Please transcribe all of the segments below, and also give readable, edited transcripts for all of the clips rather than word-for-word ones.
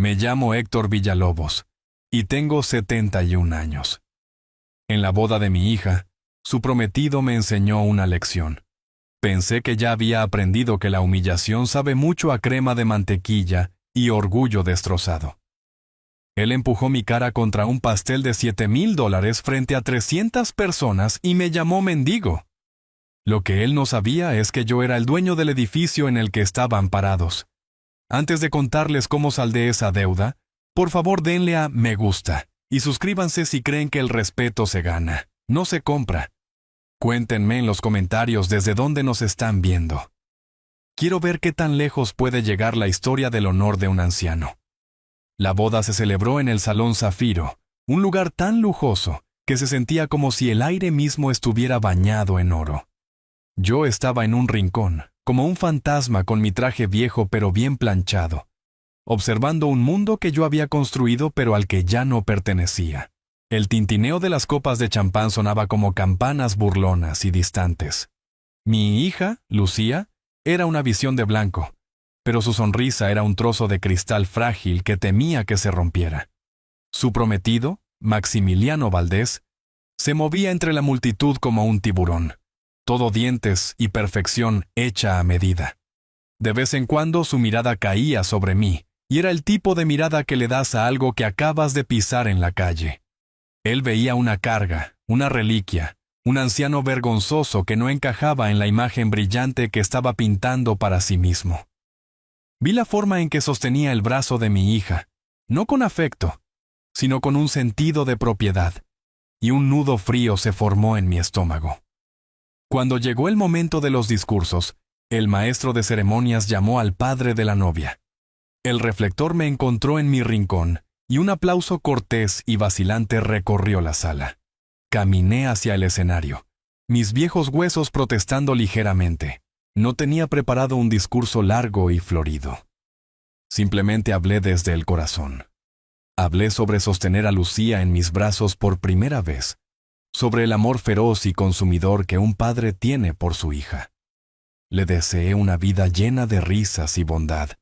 Me llamo Héctor Villalobos y tengo 71 años. En la boda de mi hija, su prometido me enseñó una lección. Pensé que ya había aprendido que la humillación sabe mucho a crema de mantequilla y orgullo destrozado. Él empujó mi cara contra un pastel de $7,000 frente a 300 personas y me llamó mendigo. Lo que él no sabía es que yo era el dueño del edificio en el que estaban parados. Antes de contarles cómo saldé esa deuda, por favor denle a me gusta y suscríbanse si creen que el respeto se gana, no se compra. Cuéntenme en los comentarios desde dónde nos están viendo. Quiero ver qué tan lejos puede llegar la historia del honor de un anciano. La boda se celebró en el Salón Zafiro, un lugar tan lujoso que se sentía como si el aire mismo estuviera bañado en oro. Yo estaba en un rincón, como un fantasma con mi traje viejo pero bien planchado, observando un mundo que yo había construido pero al que ya no pertenecía. El tintineo de las copas de champán sonaba como campanas burlonas y distantes. Mi hija, Lucía, era una visión de blanco, pero su sonrisa era un trozo de cristal frágil que temía que se rompiera. Su prometido, Maximiliano Valdés, se movía entre la multitud como un tiburón, todo dientes y perfección hecha a medida. De vez en cuando su mirada caía sobre mí, y era el tipo de mirada que le das a algo que acabas de pisar en la calle. Él veía una carga, una reliquia, un anciano vergonzoso que no encajaba en la imagen brillante que estaba pintando para sí mismo. Vi la forma en que sostenía el brazo de mi hija, no con afecto, sino con un sentido de propiedad, y un nudo frío se formó en mi estómago. Cuando llegó el momento de los discursos, el maestro de ceremonias llamó al padre de la novia. El reflector me encontró en mi rincón, y un aplauso cortés y vacilante recorrió la sala. Caminé hacia el escenario, mis viejos huesos protestando ligeramente. No tenía preparado un discurso largo y florido. Simplemente hablé desde el corazón. Hablé sobre sostener a Lucía en mis brazos por primera vez, sobre el amor feroz y consumidor que un padre tiene por su hija. Le deseé una vida llena de risas y bondad,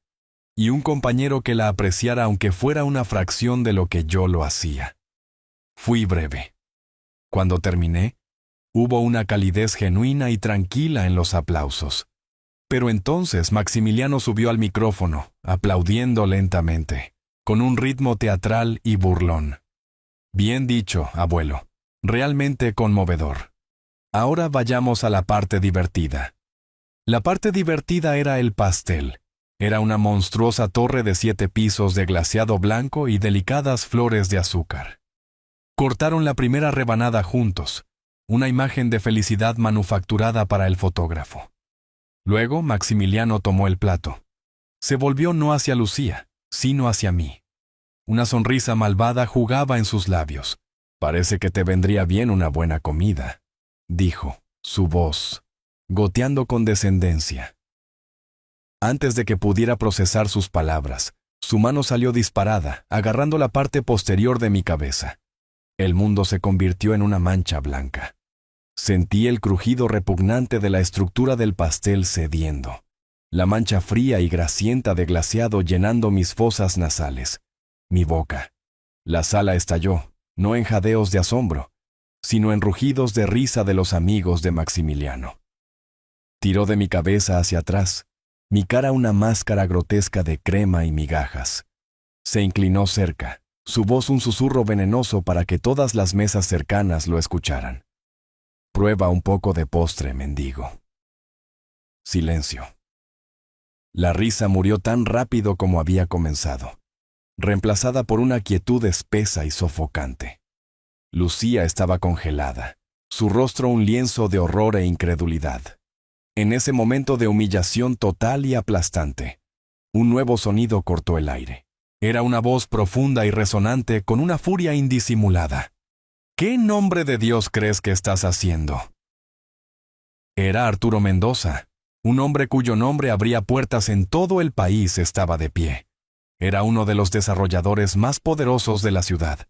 y un compañero que la apreciara aunque fuera una fracción de lo que yo lo hacía. Fui breve. Cuando terminé, hubo una calidez genuina y tranquila en los aplausos. Pero entonces Maximiliano subió al micrófono, aplaudiendo lentamente, con un ritmo teatral y burlón. Bien dicho, abuelo. Realmente conmovedor. Ahora vayamos a la parte divertida. La parte divertida era el pastel. Era una monstruosa torre de 7 pisos de glaseado blanco y delicadas flores de azúcar. Cortaron la primera rebanada juntos, una imagen de felicidad manufacturada para el fotógrafo. Luego Maximiliano tomó el plato. Se volvió no hacia Lucía, sino hacia mí. Una sonrisa malvada jugaba en sus labios. «Parece que te vendría bien una buena comida», dijo, su voz, goteando con descendencia. Antes de que pudiera procesar sus palabras, su mano salió disparada, agarrando la parte posterior de mi cabeza. El mundo se convirtió en una mancha blanca. Sentí el crujido repugnante de la estructura del pastel cediendo, la mancha fría y grasienta de glaseado llenando mis fosas nasales, mi boca. La sala estalló. No en jadeos de asombro, sino en rugidos de risa de los amigos de Maximiliano. Tiró de mi cabeza hacia atrás, mi cara una máscara grotesca de crema y migajas. Se inclinó cerca, su voz un susurro venenoso para que todas las mesas cercanas lo escucharan. «Prueba un poco de postre, mendigo». Silencio. La risa murió tan rápido como había comenzado, reemplazada por una quietud espesa y sofocante. Lucía estaba congelada, su rostro un lienzo de horror e incredulidad. En ese momento de humillación total y aplastante, un nuevo sonido cortó el aire. Era una voz profunda y resonante con una furia indisimulada. «¿Qué en nombre de Dios crees que estás haciendo?» Era Arturo Mendoza, un hombre cuyo nombre abría puertas en todo el país, estaba de pie. Era uno de los desarrolladores más poderosos de la ciudad,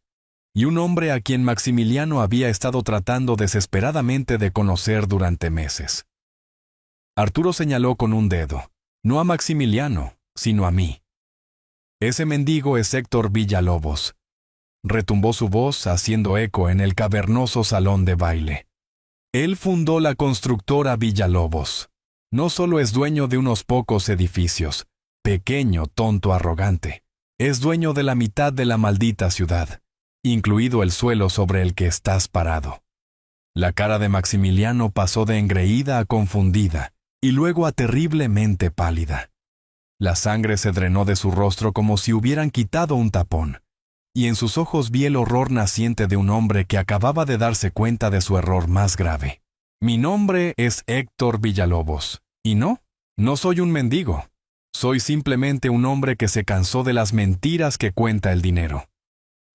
y un hombre a quien Maximiliano había estado tratando desesperadamente de conocer durante meses. Arturo señaló con un dedo, no a Maximiliano, sino a mí. Ese mendigo es Héctor Villalobos. Retumbó su voz haciendo eco en el cavernoso salón de baile. Él fundó la constructora Villalobos. No solo es dueño de unos pocos edificios, pequeño, tonto, arrogante. Es dueño de la mitad de la maldita ciudad, incluido el suelo sobre el que estás parado. La cara de Maximiliano pasó de engreída a confundida, y luego a terriblemente pálida. La sangre se drenó de su rostro como si hubieran quitado un tapón, y en sus ojos vi el horror naciente de un hombre que acababa de darse cuenta de su error más grave. Mi nombre es Héctor Villalobos, y no soy un mendigo. Soy simplemente un hombre que se cansó de las mentiras que cuenta el dinero.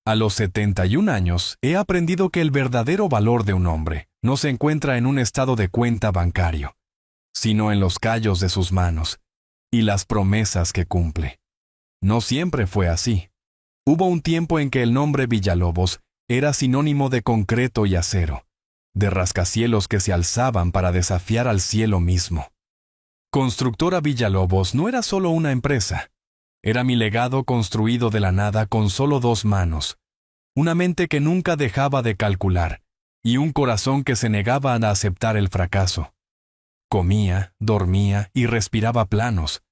A los 71 años he aprendido que el verdadero valor de un hombre no se encuentra en un estado de cuenta bancario, sino en los callos de sus manos y las promesas que cumple. No siempre fue así. Hubo un tiempo en que el nombre Villalobos era sinónimo de concreto y acero, de rascacielos que se alzaban para desafiar al cielo mismo. Constructora Villalobos no era solo una empresa. Era mi legado construido de la nada con solo 2 manos, una mente que nunca dejaba de calcular y un corazón que se negaba a aceptar el fracaso. Comía, dormía y respiraba planos,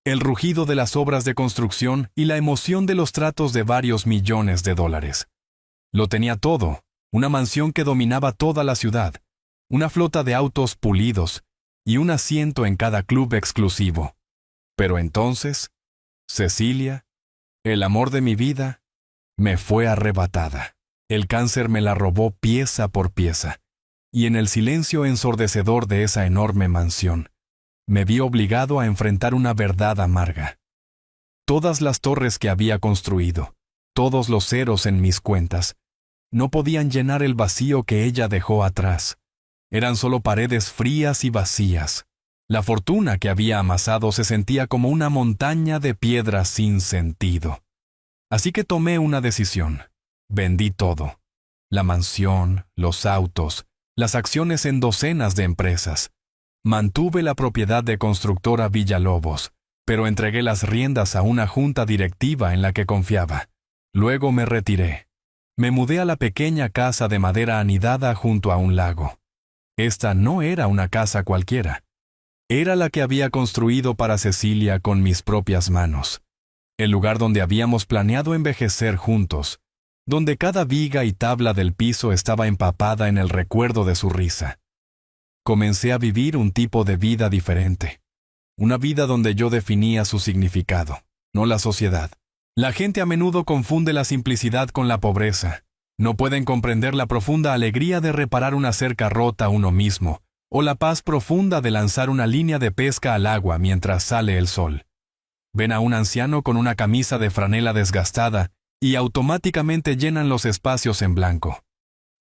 el rugido de las obras de construcción y la emoción de los tratos de varios millones de dólares. Lo tenía todo, una mansión que dominaba toda la ciudad, una flota de autos pulidos y un asiento en cada club exclusivo. Pero entonces, Cecilia, el amor de mi vida, me fue arrebatada. El cáncer me la robó pieza por pieza, y en el silencio ensordecedor de esa enorme mansión, me vi obligado a enfrentar una verdad amarga. Todas las torres que había construido, todos los ceros en mis cuentas, no podían llenar el vacío que ella dejó atrás. Eran solo paredes frías y vacías. La fortuna que había amasado se sentía como una montaña de piedras sin sentido. Así que tomé una decisión. Vendí todo. La mansión, los autos, las acciones en docenas de empresas. Mantuve la propiedad de constructora Villalobos, pero entregué las riendas a una junta directiva en la que confiaba. Luego me retiré. Me mudé a la pequeña casa de madera anidada junto a un lago. Esta no era una casa cualquiera. Era la que había construido para Cecilia con mis propias manos. El lugar donde habíamos planeado envejecer juntos, donde cada viga y tabla del piso estaba empapada en el recuerdo de su risa. Comencé a vivir un tipo de vida diferente. Una vida donde yo definía su significado, no la sociedad. La gente a menudo confunde la simplicidad con la pobreza. No pueden comprender la profunda alegría de reparar una cerca rota uno mismo, o la paz profunda de lanzar una línea de pesca al agua mientras sale el sol. Ven a un anciano con una camisa de franela desgastada y automáticamente llenan los espacios en blanco.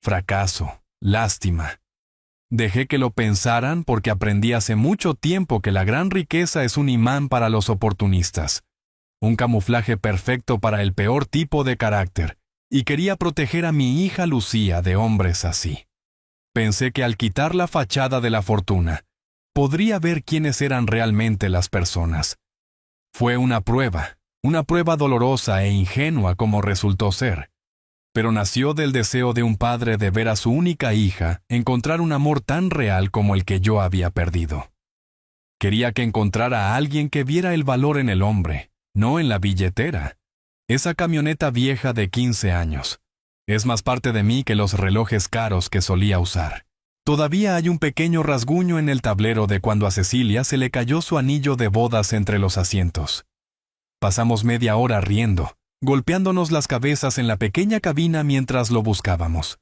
Fracaso, lástima. Dejé que lo pensaran porque aprendí hace mucho tiempo que la gran riqueza es un imán para los oportunistas, un camuflaje perfecto para el peor tipo de carácter, y quería proteger a mi hija Lucía de hombres así. Pensé que al quitar la fachada de la fortuna, podría ver quiénes eran realmente las personas. Fue una prueba dolorosa e ingenua como resultó ser, pero nació del deseo de un padre de ver a su única hija encontrar un amor tan real como el que yo había perdido. Quería que encontrara a alguien que viera el valor en el hombre, no en la billetera. Esa camioneta vieja de 15 años. Es más parte de mí que los relojes caros que solía usar. Todavía hay un pequeño rasguño en el tablero de cuando a Cecilia se le cayó su anillo de bodas entre los asientos. Pasamos media hora riendo, golpeándonos las cabezas en la pequeña cabina mientras lo buscábamos.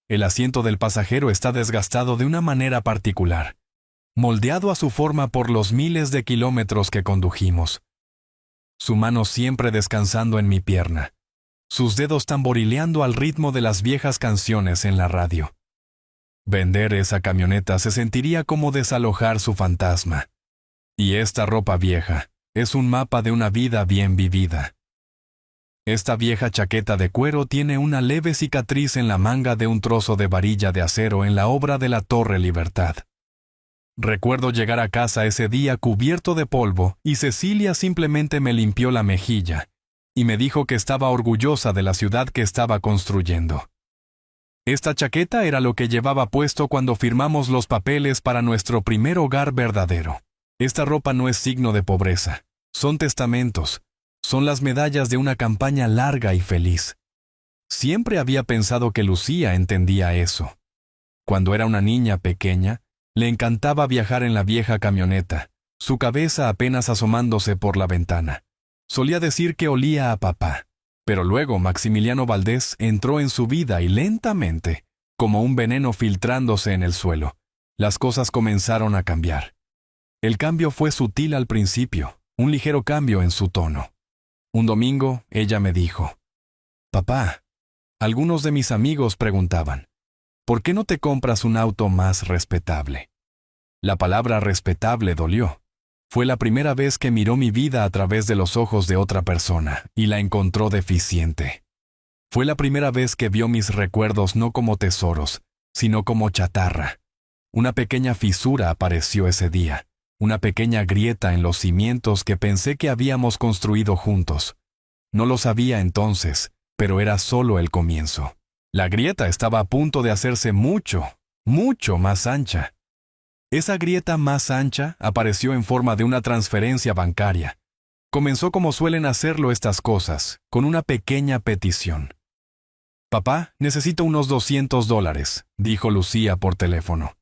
El asiento del pasajero está desgastado de una manera particular, moldeado a su forma por los miles de kilómetros que condujimos. Su mano siempre descansando en mi pierna, sus dedos tamborileando al ritmo de las viejas canciones en la radio. Vender esa camioneta se sentiría como desalojar su fantasma. Y esta ropa vieja es un mapa de una vida bien vivida. Esta vieja chaqueta de cuero tiene una leve cicatriz en la manga de un trozo de varilla de acero en la obra de la Torre Libertad. Recuerdo llegar a casa ese día cubierto de polvo y Cecilia simplemente me limpió la mejilla y me dijo que estaba orgullosa de la ciudad que estaba construyendo. Esta chaqueta era lo que llevaba puesto cuando firmamos los papeles para nuestro primer hogar verdadero. Esta ropa no es signo de pobreza, son testamentos, son las medallas de una campaña larga y feliz. Siempre había pensado que Lucía entendía eso. Cuando era una niña pequeña, le encantaba viajar en la vieja camioneta, su cabeza apenas asomándose por la ventana. Solía decir que olía a papá, pero luego Maximiliano Valdés entró en su vida y lentamente, como un veneno filtrándose en el suelo, las cosas comenzaron a cambiar. El cambio fue sutil al principio, un ligero cambio en su tono. Un domingo, ella me dijo: «Papá, algunos de mis amigos preguntaban, ¿por qué no te compras un auto más respetable?». La palabra respetable dolió. Fue la primera vez que miró mi vida a través de los ojos de otra persona y la encontró deficiente. Fue la primera vez que vio mis recuerdos no como tesoros, sino como chatarra. Una pequeña fisura apareció ese día, una pequeña grieta en los cimientos que pensé que habíamos construido juntos. No lo sabía entonces, pero era solo el comienzo. La grieta estaba a punto de hacerse mucho, mucho más ancha. Esa grieta más ancha apareció en forma de una transferencia bancaria. Comenzó como suelen hacerlo estas cosas, con una pequeña petición. «Papá, necesito unos $200», dijo Lucía por teléfono.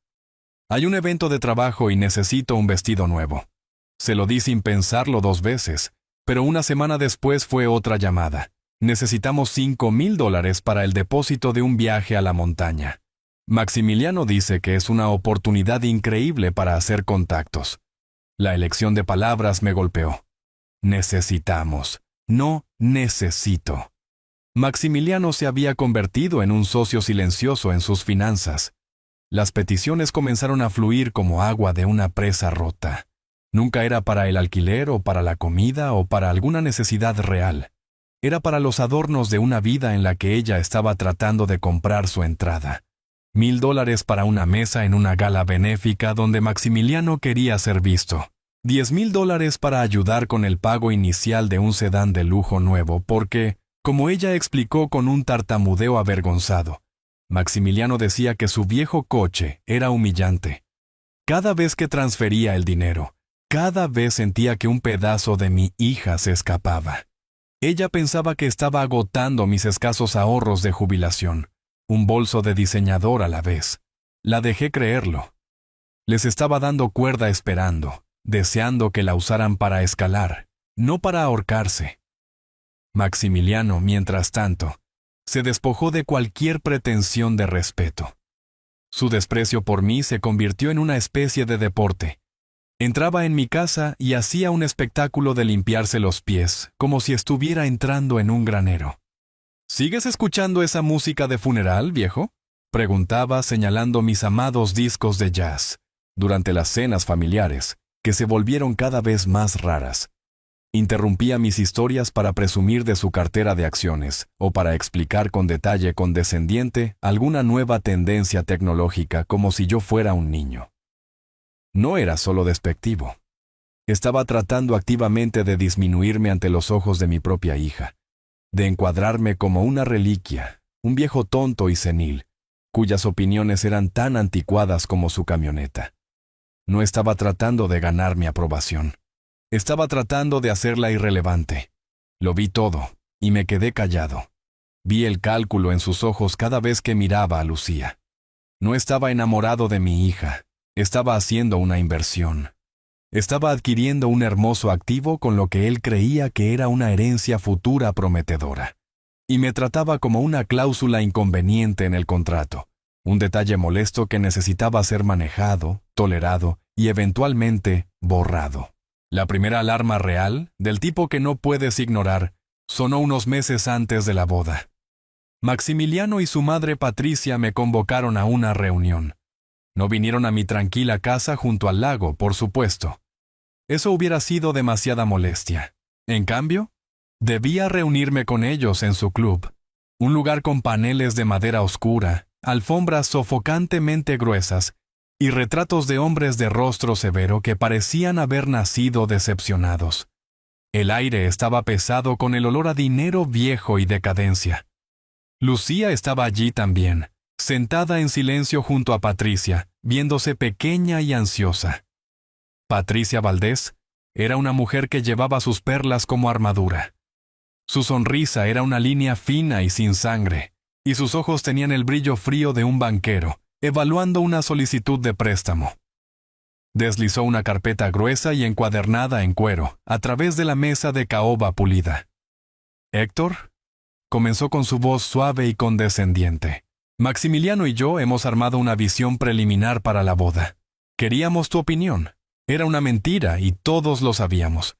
«Hay un evento de trabajo y necesito un vestido nuevo». Se lo di sin pensarlo 2 veces, pero una semana después fue otra llamada. «Necesitamos $5,000 para el depósito de un viaje a la montaña». Maximiliano dice que es una oportunidad increíble para hacer contactos. La elección de palabras me golpeó. Necesitamos, no necesito. Maximiliano se había convertido en un socio silencioso en sus finanzas. Las peticiones comenzaron a fluir como agua de una presa rota. Nunca era para el alquiler o para la comida o para alguna necesidad real. Era para los adornos de una vida en la que ella estaba tratando de comprar su entrada. $1,000 para una mesa en una gala benéfica donde Maximiliano quería ser visto. $10,000 para ayudar con el pago inicial de un sedán de lujo nuevo porque, como ella explicó con un tartamudeo avergonzado, Maximiliano decía que su viejo coche era humillante. Cada vez que transfería el dinero, cada vez sentía que un pedazo de mi hija se escapaba. Ella pensaba que estaba agotando mis escasos ahorros de jubilación. Un bolso de diseñador a la vez. La dejé creerlo. Les estaba dando cuerda esperando, deseando que la usaran para escalar, no para ahorcarse. Maximiliano, mientras tanto, se despojó de cualquier pretensión de respeto. Su desprecio por mí se convirtió en una especie de deporte. Entraba en mi casa y hacía un espectáculo de limpiarse los pies, como si estuviera entrando en un granero. «¿Sigues escuchando esa música de funeral, viejo?», preguntaba señalando mis amados discos de jazz, durante las cenas familiares, que se volvieron cada vez más raras. Interrumpía mis historias para presumir de su cartera de acciones, o para explicar con detalle condescendiente alguna nueva tendencia tecnológica como si yo fuera un niño. No era solo despectivo. Estaba tratando activamente de disminuirme ante los ojos de mi propia hija, de encuadrarme como una reliquia, un viejo tonto y senil, cuyas opiniones eran tan anticuadas como su camioneta. No estaba tratando de ganar mi aprobación. Estaba tratando de hacerla irrelevante. Lo vi todo, y me quedé callado. Vi el cálculo en sus ojos cada vez que miraba a Lucía. No estaba enamorado de mi hija, estaba haciendo una inversión. Estaba adquiriendo un hermoso activo con lo que él creía que era una herencia futura prometedora. Y me trataba como una cláusula inconveniente en el contrato, un detalle molesto que necesitaba ser manejado, tolerado y eventualmente borrado. La primera alarma real, del tipo que no puedes ignorar, sonó unos meses antes de la boda. Maximiliano y su madre Patricia me convocaron a una reunión. No vinieron a mi tranquila casa junto al lago, por supuesto. Eso hubiera sido demasiada molestia. En cambio, debía reunirme con ellos en su club, un lugar con paneles de madera oscura, alfombras sofocantemente gruesas y retratos de hombres de rostro severo que parecían haber nacido decepcionados. El aire estaba pesado con el olor a dinero viejo y decadencia. Lucía estaba allí también, sentada en silencio junto a Patricia, viéndose pequeña y ansiosa. Patricia Valdés era una mujer que llevaba sus perlas como armadura. Su sonrisa era una línea fina y sin sangre, y sus ojos tenían el brillo frío de un banquero, evaluando una solicitud de préstamo. Deslizó una carpeta gruesa y encuadernada en cuero, a través de la mesa de caoba pulida. «Héctor», comenzó con su voz suave y condescendiente, «Maximiliano y yo hemos armado una visión preliminar para la boda. Queríamos tu opinión. Era una mentira y todos lo sabíamos.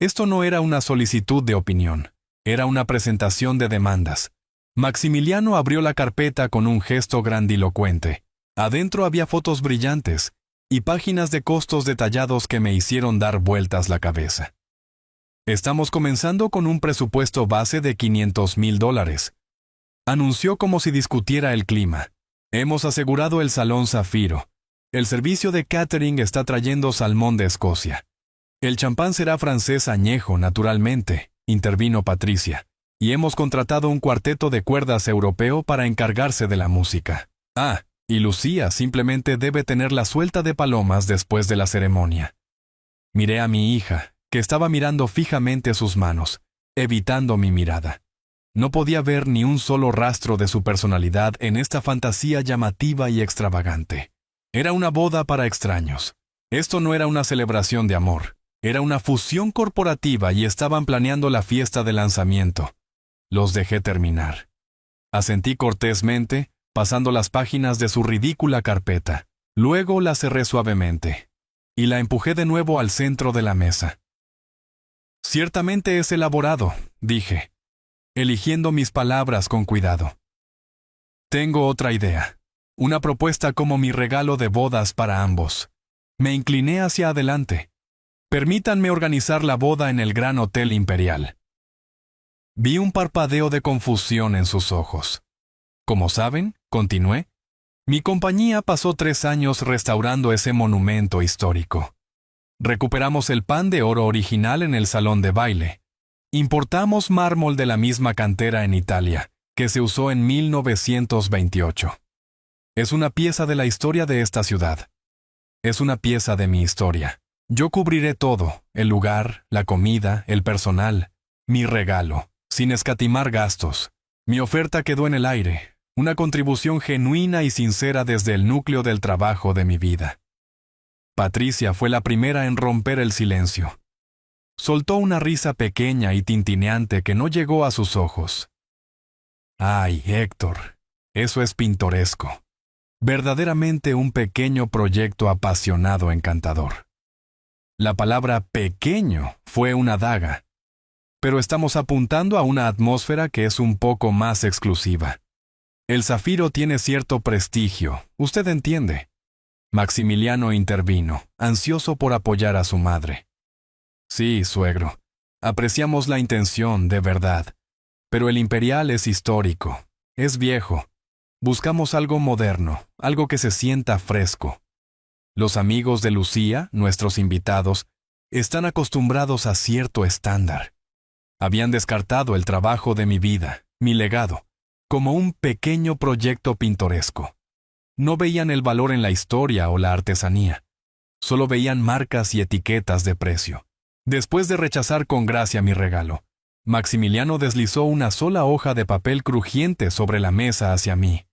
Esto no era una solicitud de opinión, era una presentación de demandas». Maximiliano abrió la carpeta con un gesto grandilocuente. Adentro había fotos brillantes y páginas de costos detallados que me hicieron dar vueltas la cabeza. «Estamos comenzando con un presupuesto base de $500,000», anunció como si discutiera el clima. «Hemos asegurado el Salón Zafiro. El servicio de catering está trayendo salmón de Escocia. El champán será francés añejo, naturalmente», intervino Patricia. «Y hemos contratado un cuarteto de cuerdas europeo para encargarse de la música. Y Lucía simplemente debe tener la suelta de palomas después de la ceremonia». Miré a mi hija, que estaba mirando fijamente sus manos, evitando mi mirada. No podía ver ni un solo rastro de su personalidad en esta fantasía llamativa y extravagante. Era una boda para extraños. Esto no era una celebración de amor, era una fusión corporativa y estaban planeando la fiesta de lanzamiento. Los dejé terminar. Asentí cortésmente, pasando las páginas de su ridícula carpeta. Luego la cerré suavemente y la empujé de nuevo al centro de la mesa. «Ciertamente es elaborado», dije, eligiendo mis palabras con cuidado. «Tengo otra idea, una propuesta como mi regalo de bodas para ambos». Me incliné hacia adelante. «Permítanme organizar la boda en el Gran Hotel Imperial». Vi un parpadeo de confusión en sus ojos. «Como saben», continué, «mi compañía pasó 3 años restaurando ese monumento histórico. Recuperamos el pan de oro original en el salón de baile. Importamos mármol de la misma cantera en Italia, que se usó en 1928. Es una pieza de la historia de esta ciudad. Es una pieza de mi historia. Yo cubriré todo, el lugar, la comida, el personal, mi regalo, sin escatimar gastos. Mi oferta quedó en el aire, una contribución genuina y sincera desde el núcleo del trabajo de mi vida». Patricia fue la primera en romper el silencio. Soltó una risa pequeña y tintineante que no llegó a sus ojos. «Ay, Héctor, eso es pintoresco. Verdaderamente un pequeño proyecto apasionado encantador». La palabra «pequeño» fue una daga. Pero estamos apuntando a una atmósfera que es un poco más exclusiva. El zafiro tiene cierto prestigio, usted entiende. Maximiliano intervino, ansioso por apoyar a su madre. «Sí, suegro, apreciamos la intención, de verdad. Pero el Imperial es histórico, es viejo. Buscamos algo moderno, algo que se sienta fresco. Los amigos de Lucía, nuestros invitados, están acostumbrados a cierto estándar. Habían descartado el trabajo de mi vida, mi legado, como un pequeño proyecto pintoresco. No veían el valor en la historia o la artesanía. Solo veían marcas y etiquetas de precio. Después de rechazar con gracia mi regalo, Maximiliano deslizó una sola hoja de papel crujiente sobre la mesa hacia mí.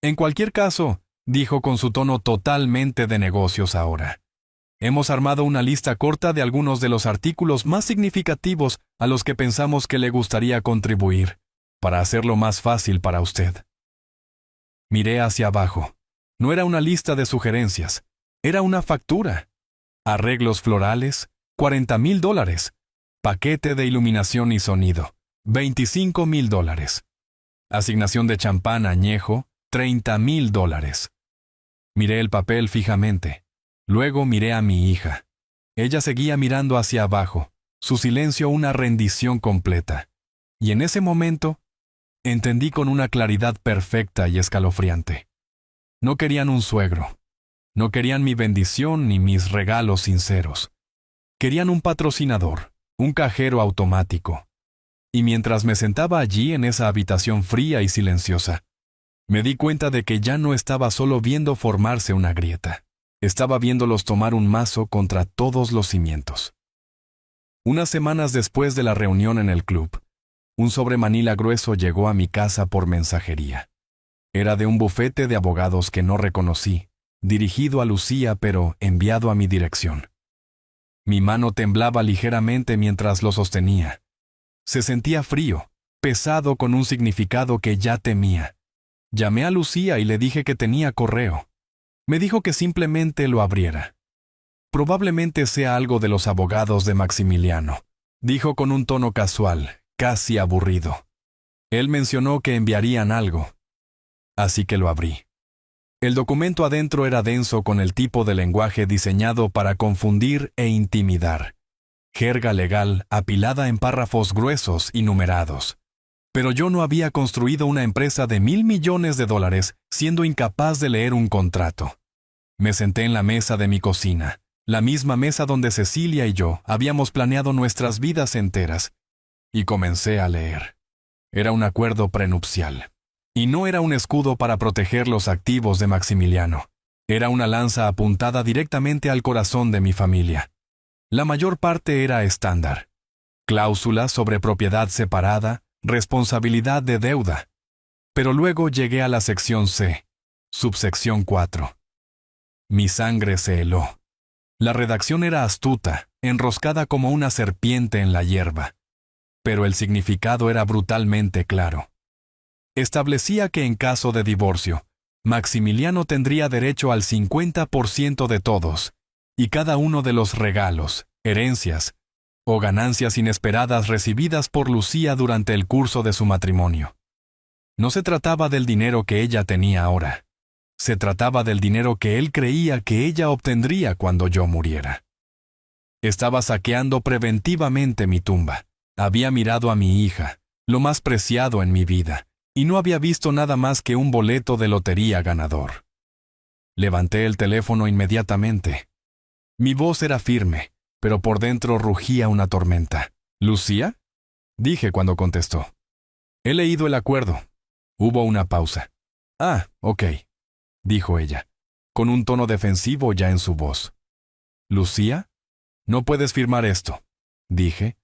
«En cualquier caso», dijo con su tono totalmente de negocios ahora, «hemos armado una lista corta de algunos de los artículos más significativos a los que pensamos que le gustaría contribuir, para hacerlo más fácil para usted». Miré hacia abajo. No era una lista de sugerencias, era una factura. Arreglos florales, $40,000. Paquete de iluminación y sonido, $25,000. Asignación de champán añejo, $30,000. Miré el papel fijamente. Luego miré a mi hija. Ella seguía mirando hacia abajo, su silencio una rendición completa. Y en ese momento, entendí con una claridad perfecta y escalofriante. No querían un suegro. No querían mi bendición ni mis regalos sinceros. Querían un patrocinador, un cajero automático. Y mientras me sentaba allí en esa habitación fría y silenciosa, me di cuenta de que ya no estaba solo viendo formarse una grieta. Estaba viéndolos tomar un mazo contra todos los cimientos. Unas semanas después de la reunión en el club, un sobre manila grueso llegó a mi casa por mensajería. Era de un bufete de abogados que no reconocí, dirigido a Lucía pero enviado a mi dirección. Mi mano temblaba ligeramente mientras lo sostenía. Se sentía frío, pesado con un significado que ya temía. Llamé a Lucía y le dije que tenía correo. Me dijo que simplemente lo abriera. Probablemente sea algo de los abogados de Maximiliano, dijo con un tono casual, casi aburrido. Él mencionó que enviarían algo. Así que lo abrí. El documento adentro era denso con el tipo de lenguaje diseñado para confundir e intimidar. Jerga legal apilada en párrafos gruesos y numerados. Pero yo no había construido una empresa de $1,000 millones siendo incapaz de leer un contrato. Me senté en la mesa de mi cocina, la misma mesa donde Cecilia y yo habíamos planeado nuestras vidas enteras, y comencé a leer. Era un acuerdo prenupcial. Y no era un escudo para proteger los activos de Maximiliano. Era una lanza apuntada directamente al corazón de mi familia. La mayor parte era estándar. Cláusulas sobre propiedad separada, responsabilidad de deuda. Pero luego llegué a la sección C, subsección 4. Mi sangre se heló. La redacción era astuta, enroscada como una serpiente en la hierba. Pero el significado era brutalmente claro. Establecía que en caso de divorcio, Maximiliano tendría derecho al 50% de todos, y cada uno de los regalos, herencias o ganancias inesperadas recibidas por Lucía durante el curso de su matrimonio. No se trataba del dinero que ella tenía ahora. Se trataba del dinero que él creía que ella obtendría cuando yo muriera. Estaba saqueando preventivamente mi tumba. Había mirado a mi hija, lo más preciado en mi vida, y no había visto nada más que un boleto de lotería ganador. Levanté el teléfono inmediatamente. Mi voz era firme, pero por dentro rugía una tormenta. ¿Lucía? Dije cuando contestó. He leído el acuerdo. Hubo una pausa. Ah, ok, dijo ella, con un tono defensivo ya en su voz. ¿Lucía? No puedes firmar esto, dije,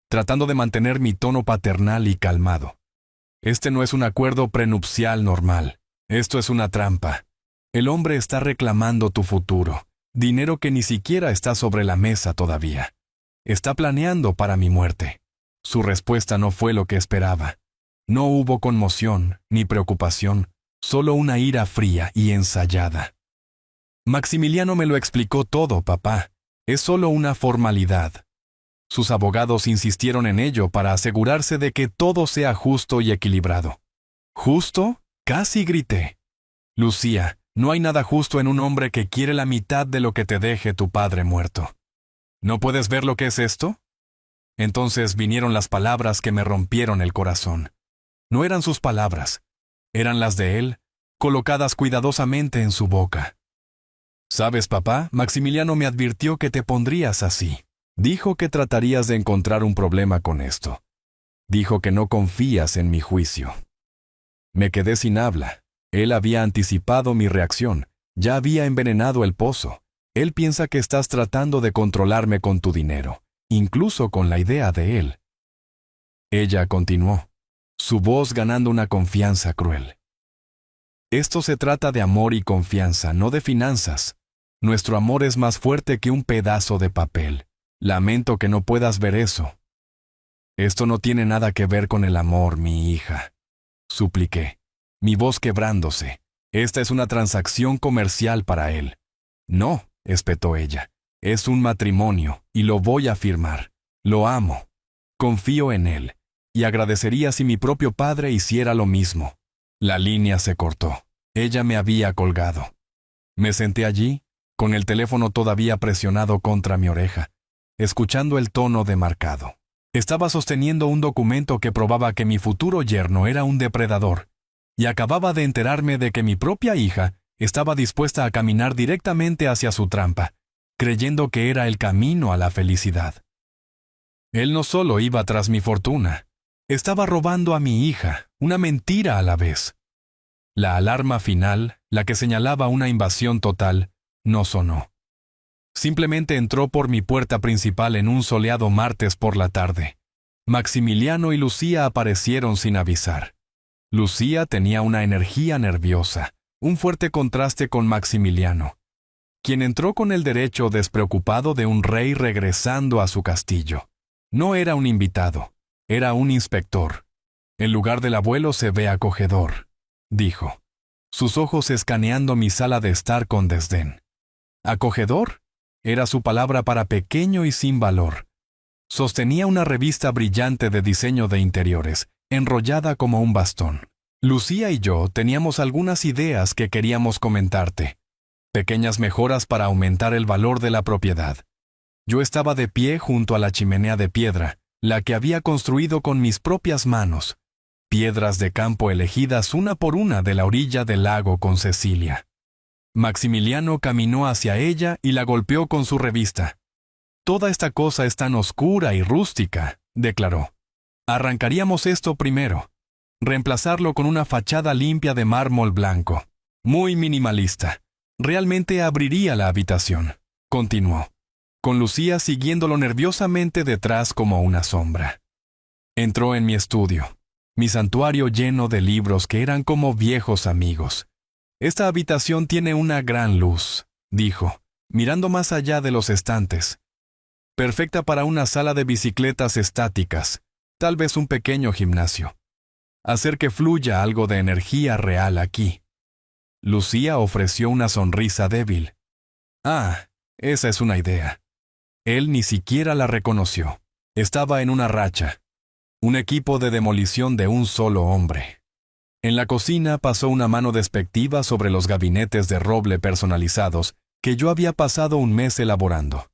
tratando de mantener mi tono paternal y calmado. Este no es un acuerdo prenupcial normal. Esto es una trampa. El hombre está reclamando tu futuro. Dinero que ni siquiera está sobre la mesa todavía. Está planeando para mi muerte. Su respuesta no fue lo que esperaba. No hubo conmoción ni preocupación, solo una ira fría y ensayada. Maximiliano me lo explicó todo, papá. Es solo una formalidad. Sus abogados insistieron en ello para asegurarse de que todo sea justo y equilibrado. ¿Justo? Casi grité. Lucía, no hay nada justo en un hombre que quiere la mitad de lo que te deje tu padre muerto. ¿No puedes ver lo que es esto? Entonces vinieron las palabras que me rompieron el corazón. No eran sus palabras, eran las de él, colocadas cuidadosamente en su boca. ¿Sabes, papá? Maximiliano me advirtió que te pondrías así. Dijo que tratarías de encontrar un problema con esto. Dijo que no confías en mi juicio. Me quedé sin habla. Él había anticipado mi reacción. Ya había envenenado el pozo. Él piensa que estás tratando de controlarme con tu dinero, incluso con la idea de él. Ella continuó, su voz ganando una confianza cruel. Esto se trata de amor y confianza, no de finanzas. Nuestro amor es más fuerte que un pedazo de papel. Lamento que no puedas ver eso. Esto no tiene nada que ver con el amor, mi hija. Supliqué, mi voz quebrándose. Esta es una transacción comercial para él. No, espetó ella. Es un matrimonio, y lo voy a firmar. Lo amo. Confío en él, y agradecería si mi propio padre hiciera lo mismo. La línea se cortó. Ella me había colgado. Me senté allí, con el teléfono todavía presionado contra mi oreja, escuchando el tono demarcado. Estaba sosteniendo un documento que probaba que mi futuro yerno era un depredador, y acababa de enterarme de que mi propia hija estaba dispuesta a caminar directamente hacia su trampa, creyendo que era el camino a la felicidad. Él no solo iba tras mi fortuna, estaba robando a mi hija, una mentira a la vez. La alarma final, la que señalaba una invasión total, no sonó. Simplemente entró por mi puerta principal en un soleado martes por la tarde. Maximiliano y Lucía aparecieron sin avisar. Lucía tenía una energía nerviosa, un fuerte contraste con Maximiliano, quien entró con el derecho despreocupado de un rey regresando a su castillo. No era un invitado, era un inspector. El lugar del abuelo se ve acogedor, dijo, sus ojos escaneando mi sala de estar con desdén. ¿Acogedor? Era su palabra para pequeño y sin valor. Sostenía una revista brillante de diseño de interiores, enrollada como un bastón. Lucía y yo teníamos algunas ideas que queríamos comentarte. Pequeñas mejoras para aumentar el valor de la propiedad. Yo estaba de pie junto a la chimenea de piedra, la que había construido con mis propias manos. Piedras de campo elegidas una por una de la orilla del lago con Cecilia. Maximiliano caminó hacia ella y la golpeó con su revista. Toda esta cosa es tan oscura y rústica, declaró. Arrancaríamos esto primero. Reemplazarlo con una fachada limpia de mármol blanco. Muy minimalista. Realmente abriría la habitación, continuó, con Lucía siguiéndolo nerviosamente detrás como una sombra. Entró en mi estudio, mi santuario lleno de libros que eran como viejos amigos. Esta habitación tiene una gran luz, dijo, mirando más allá de los estantes. Perfecta para una sala de bicicletas estáticas, tal vez un pequeño gimnasio. Hacer que fluya algo de energía real aquí. Lucía ofreció una sonrisa débil. Ah, esa es una idea. Él ni siquiera la reconoció. Estaba en una racha. Un equipo de demolición de un solo hombre. En la cocina pasó una mano despectiva sobre los gabinetes de roble personalizados que yo había pasado un mes elaborando.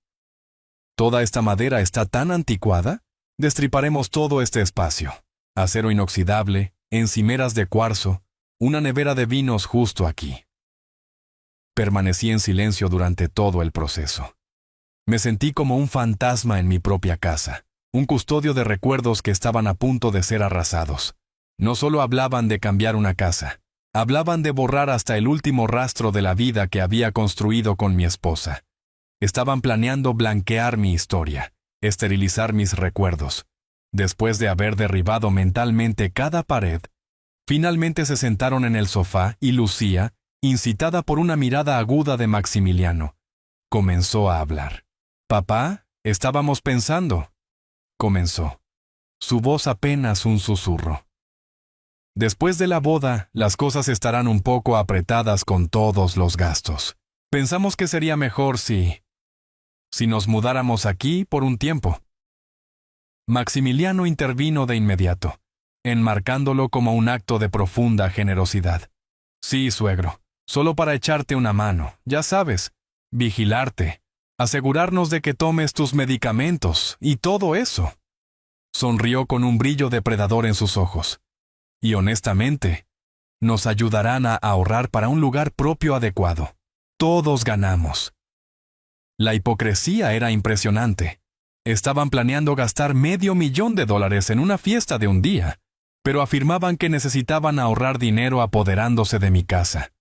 ¿Toda esta madera está tan anticuada? Destriparemos todo este espacio. Acero inoxidable, encimeras de cuarzo, una nevera de vinos justo aquí. Permanecí en silencio durante todo el proceso. Me sentí como un fantasma en mi propia casa, un custodio de recuerdos que estaban a punto de ser arrasados. No solo hablaban de cambiar una casa, hablaban de borrar hasta el último rastro de la vida que había construido con mi esposa. Estaban planeando blanquear mi historia, esterilizar mis recuerdos. Después de haber derribado mentalmente cada pared, finalmente se sentaron en el sofá y Lucía, incitada por una mirada aguda de Maximiliano, comenzó a hablar. «Papá, estábamos pensando», comenzó. Su voz apenas un susurro. «Después de la boda, las cosas estarán un poco apretadas con todos los gastos. Pensamos que sería mejor si nos mudáramos aquí por un tiempo». Maximiliano intervino de inmediato, enmarcándolo como un acto de profunda generosidad. «Sí, suegro, solo para echarte una mano, ya sabes, vigilarte, asegurarnos de que tomes tus medicamentos y todo eso». Sonrió con un brillo depredador en sus ojos. «Y honestamente, nos ayudarán a ahorrar para un lugar propio adecuado. Todos ganamos». La hipocresía era impresionante. Estaban planeando gastar $500,000 en una fiesta de un día, pero afirmaban que necesitaban ahorrar dinero apoderándose de mi casa.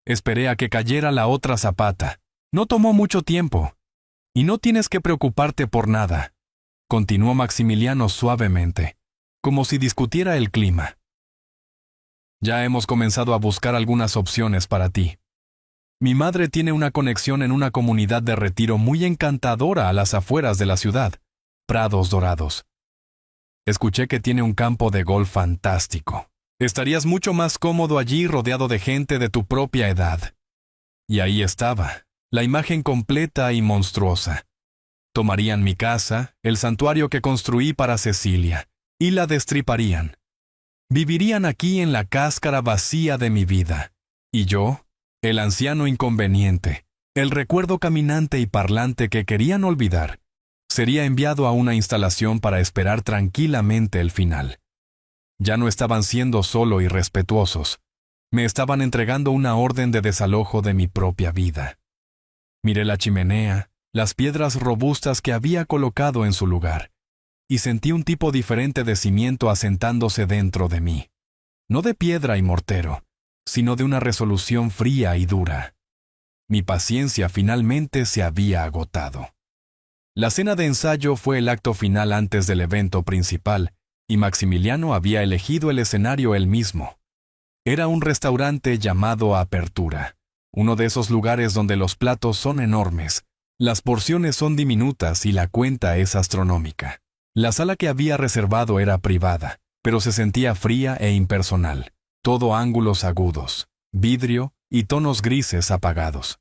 Esperé a que cayera la otra zapata. No tomó mucho tiempo. «Y no tienes que preocuparte por nada», continuó Maximiliano suavemente, como si discutiera el clima. «Ya hemos comenzado a buscar algunas opciones para ti. Mi madre tiene una conexión en una comunidad de retiro muy encantadora a las afueras de la ciudad, Prados Dorados. Escuché que tiene un campo de golf fantástico. Estarías mucho más cómodo allí rodeado de gente de tu propia edad». Y ahí estaba, la imagen completa y monstruosa. Tomarían mi casa, el santuario que construí para Cecilia, y la destriparían. Vivirían aquí en la cáscara vacía de mi vida. Y yo, el anciano inconveniente, el recuerdo caminante y parlante que querían olvidar, sería enviado a una instalación para esperar tranquilamente el final. Ya no estaban siendo solo irrespetuosos, me estaban entregando una orden de desalojo de mi propia vida. Miré la chimenea, las piedras robustas que había colocado en su lugar, y sentí un tipo diferente de cimiento asentándose dentro de mí. No de piedra y mortero, sino de una resolución fría y dura. Mi paciencia finalmente se había agotado. La cena de ensayo fue el acto final antes del evento principal, y Maximiliano había elegido el escenario él mismo. Era un restaurante llamado Apertura, uno de esos lugares donde los platos son enormes, las porciones son diminutas y la cuenta es astronómica. La sala que había reservado era privada, pero se sentía fría e impersonal, todo ángulos agudos, vidrio y tonos grises apagados.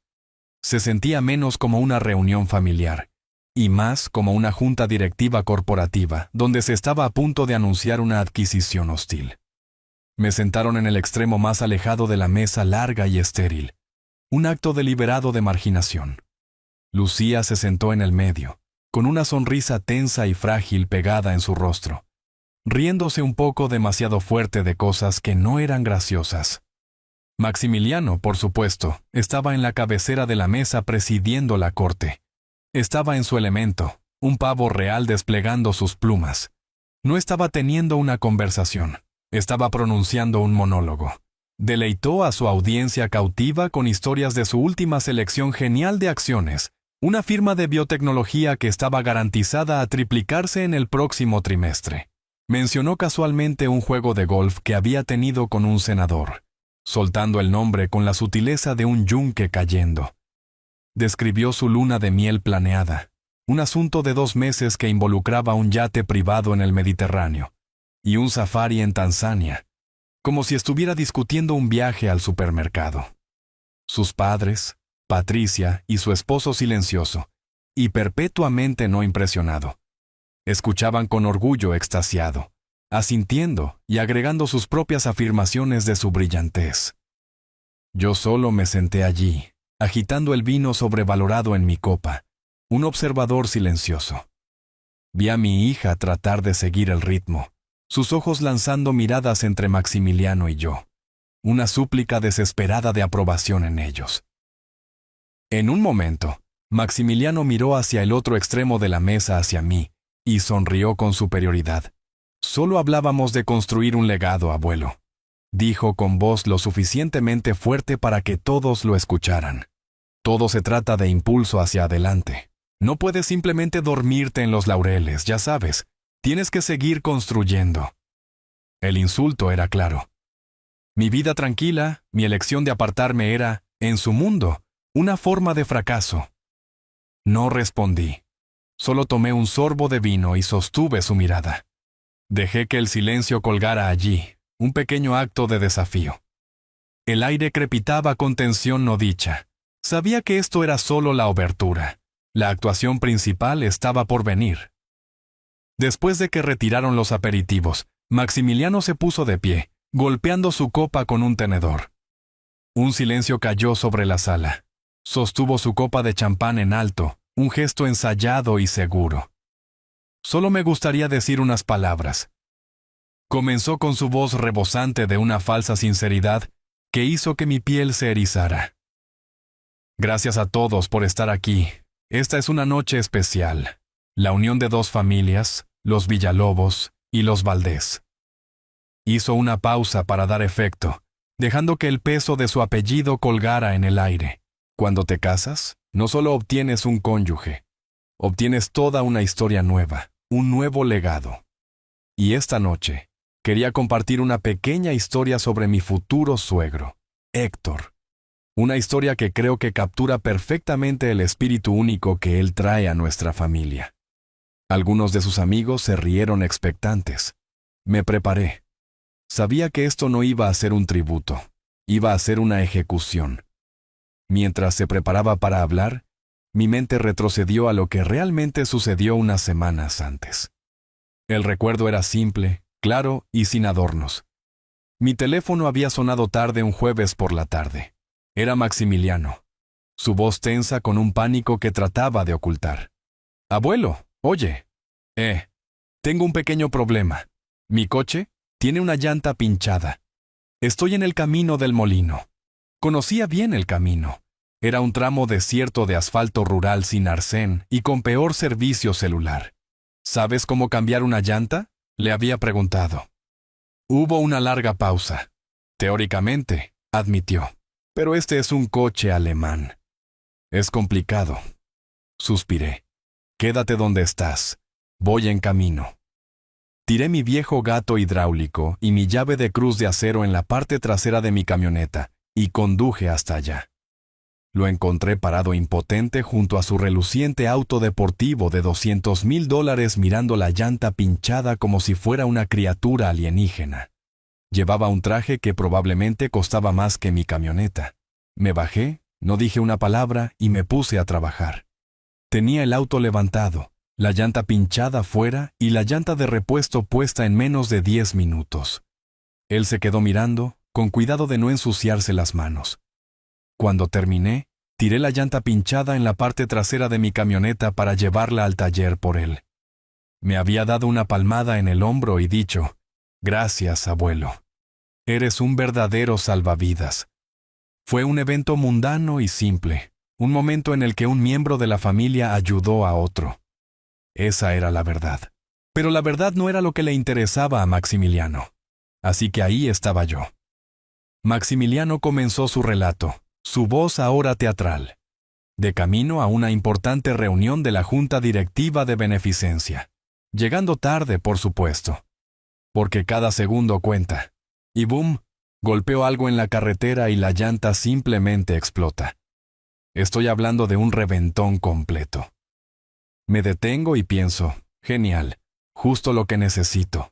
Se sentía menos como una reunión familiar, y más como una junta directiva corporativa, donde se estaba a punto de anunciar una adquisición hostil. Me sentaron en el extremo más alejado de la mesa larga y estéril, un acto deliberado de marginación. Lucía se sentó en el medio, con una sonrisa tensa y frágil pegada en su rostro, riéndose un poco demasiado fuerte de cosas que no eran graciosas. Maximiliano, por supuesto, estaba en la cabecera de la mesa presidiendo la corte. Estaba en su elemento, un pavo real desplegando sus plumas. No estaba teniendo una conversación, estaba pronunciando un monólogo. Deleitó a su audiencia cautiva con historias de su última selección genial de acciones, una firma de biotecnología que estaba garantizada a triplicarse en el próximo trimestre. Mencionó casualmente un juego de golf que había tenido con un senador, soltando el nombre con la sutileza de un yunque cayendo. Describió su luna de miel planeada, un asunto de 2 meses que involucraba un yate privado en el Mediterráneo y un safari en Tanzania, como si estuviera discutiendo un viaje al supermercado. Sus padres, Patricia y su esposo silencioso, y perpetuamente no impresionado, escuchaban con orgullo extasiado, asintiendo y agregando sus propias afirmaciones de su brillantez. Yo solo me senté allí, agitando el vino sobrevalorado en mi copa, un observador silencioso. Vi a mi hija tratar de seguir el ritmo, sus ojos lanzando miradas entre Maximiliano y yo, una súplica desesperada de aprobación en ellos. En un momento, Maximiliano miró hacia el otro extremo de la mesa hacia mí, y sonrió con superioridad. Solo hablábamos de construir un legado, abuelo, dijo con voz lo suficientemente fuerte para que todos lo escucharan. Todo se trata de impulso hacia adelante. No puedes simplemente dormirte en los laureles, ya sabes. Tienes que seguir construyendo. El insulto era claro. Mi vida tranquila, mi elección de apartarme era, en su mundo, una forma de fracaso. No respondí. Solo tomé un sorbo de vino y sostuve su mirada. Dejé que el silencio colgara allí, un pequeño acto de desafío. El aire crepitaba con tensión no dicha. Sabía que esto era solo la obertura. La actuación principal estaba por venir. Después de que retiraron los aperitivos, Maximiliano se puso de pie, golpeando su copa con un tenedor. Un silencio cayó sobre la sala. Sostuvo su copa de champán en alto, un gesto ensayado y seguro. Solo me gustaría decir unas palabras. Comenzó con su voz rebosante de una falsa sinceridad que hizo que mi piel se erizara. Gracias a todos por estar aquí. Esta es una noche especial. La unión de 2 familias, los Villalobos y los Valdés. Hizo una pausa para dar efecto, dejando que el peso de su apellido colgara en el aire. Cuando te casas, no solo obtienes un cónyuge, obtienes toda una historia nueva, un nuevo legado. Y esta noche, quería compartir una pequeña historia sobre mi futuro suegro, Héctor. Una historia que creo que captura perfectamente el espíritu único que él trae a nuestra familia. Algunos de sus amigos se rieron expectantes. Me preparé. Sabía que esto no iba a ser un tributo, iba a ser una ejecución. Mientras se preparaba para hablar, mi mente retrocedió a lo que realmente sucedió unas semanas antes. El recuerdo era simple, claro y sin adornos. Mi teléfono había sonado tarde un jueves por la tarde. Era Maximiliano, su voz tensa con un pánico que trataba de ocultar. «Abuelo, oye. Tengo un pequeño problema. Mi coche tiene una llanta pinchada. Estoy en el camino del molino». Conocía bien el camino. Era un tramo desierto de asfalto rural sin arcén y con peor servicio celular. ¿Sabes cómo cambiar una llanta? Le había preguntado. Hubo una larga pausa. Teóricamente, admitió. Pero este es un coche alemán. Es complicado. Suspiré. Quédate donde estás. Voy en camino. Tiré mi viejo gato hidráulico y mi llave de cruz de acero en la parte trasera de mi camioneta y conduje hasta allá. Lo encontré parado impotente junto a su reluciente auto deportivo de $200,000 mirando la llanta pinchada como si fuera una criatura alienígena. Llevaba un traje que probablemente costaba más que mi camioneta. Me bajé, no dije una palabra y me puse a trabajar. Tenía el auto levantado, la llanta pinchada fuera y la llanta de repuesto puesta en menos de 10 minutos. Él se quedó mirando, con cuidado de no ensuciarse las manos. Cuando terminé, tiré la llanta pinchada en la parte trasera de mi camioneta para llevarla al taller por él. Me había dado una palmada en el hombro y dicho, «Gracias, abuelo. Eres un verdadero salvavidas». Fue un evento mundano y simple, un momento en el que un miembro de la familia ayudó a otro. Esa era la verdad. Pero la verdad no era lo que le interesaba a Maximiliano. Así que ahí estaba yo. Maximiliano comenzó su relato, su voz ahora teatral, de camino a una importante reunión de la Junta Directiva de Beneficencia. Llegando tarde, por supuesto. Porque cada segundo cuenta. Y boom, golpeó algo en la carretera y la llanta simplemente explota. Estoy hablando de un reventón completo. Me detengo y pienso, genial, justo lo que necesito.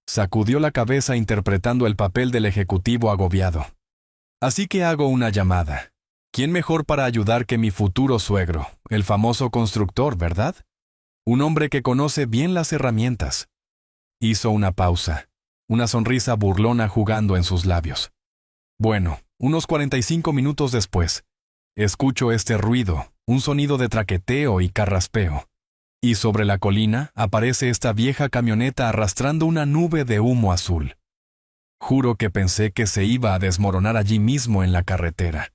Sacudió la cabeza interpretando el papel del ejecutivo agobiado. Así que hago una llamada. ¿Quién mejor para ayudar que mi futuro suegro, el famoso constructor, verdad? Un hombre que conoce bien las herramientas. Hizo una pausa, una sonrisa burlona jugando en sus labios. Bueno, unos 45 minutos después, escucho este ruido, un sonido de traqueteo y carraspeo. Y sobre la colina aparece esta vieja camioneta arrastrando una nube de humo azul. Juro que pensé que se iba a desmoronar allí mismo en la carretera.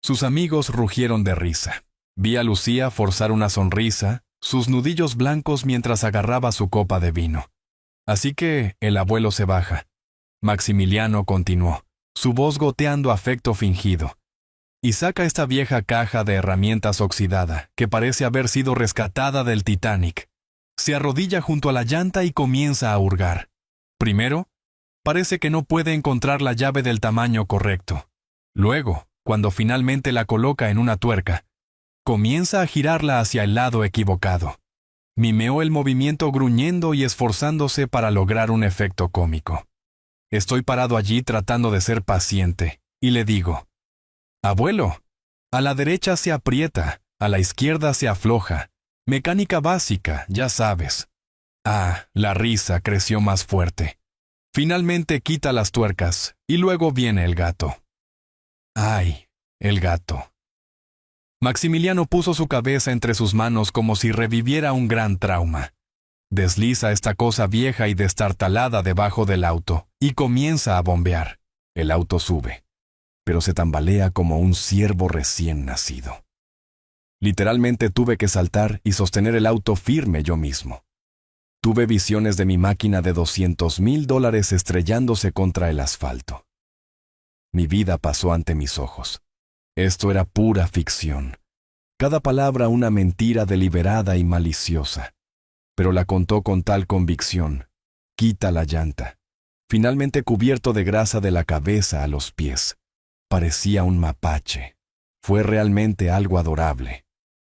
Sus amigos rugieron de risa. Vi a Lucía forzar una sonrisa, sus nudillos blancos mientras agarraba su copa de vino. Así que el abuelo se baja. Maximiliano continuó, su voz goteando afecto fingido. Y saca esta vieja caja de herramientas oxidada, que parece haber sido rescatada del Titanic. Se arrodilla junto a la llanta y comienza a hurgar. Primero, parece que no puede encontrar la llave del tamaño correcto. Luego, cuando finalmente la coloca en una tuerca, comienza a girarla hacia el lado equivocado. Mimeó el movimiento gruñendo y esforzándose para lograr un efecto cómico. Estoy parado allí tratando de ser paciente, y le digo, «Abuelo, a la derecha se aprieta, a la izquierda se afloja. Mecánica básica, ya sabes». Ah, la risa creció más fuerte. Finalmente quita las tuercas, y luego viene el gato. ¡Ay, el gato! Maximiliano puso su cabeza entre sus manos como si reviviera un gran trauma. Desliza esta cosa vieja y destartalada debajo del auto, y comienza a bombear. El auto sube, pero se tambalea como un ciervo recién nacido. Literalmente tuve que saltar y sostener el auto firme yo mismo. Tuve visiones de mi máquina de $200,000 estrellándose contra el asfalto. Mi vida pasó ante mis ojos. Esto era pura ficción. Cada palabra una mentira deliberada y maliciosa. Pero la contó con tal convicción. Quita la llanta. Finalmente cubierto de grasa de la cabeza a los pies. Parecía un mapache. Fue realmente algo adorable.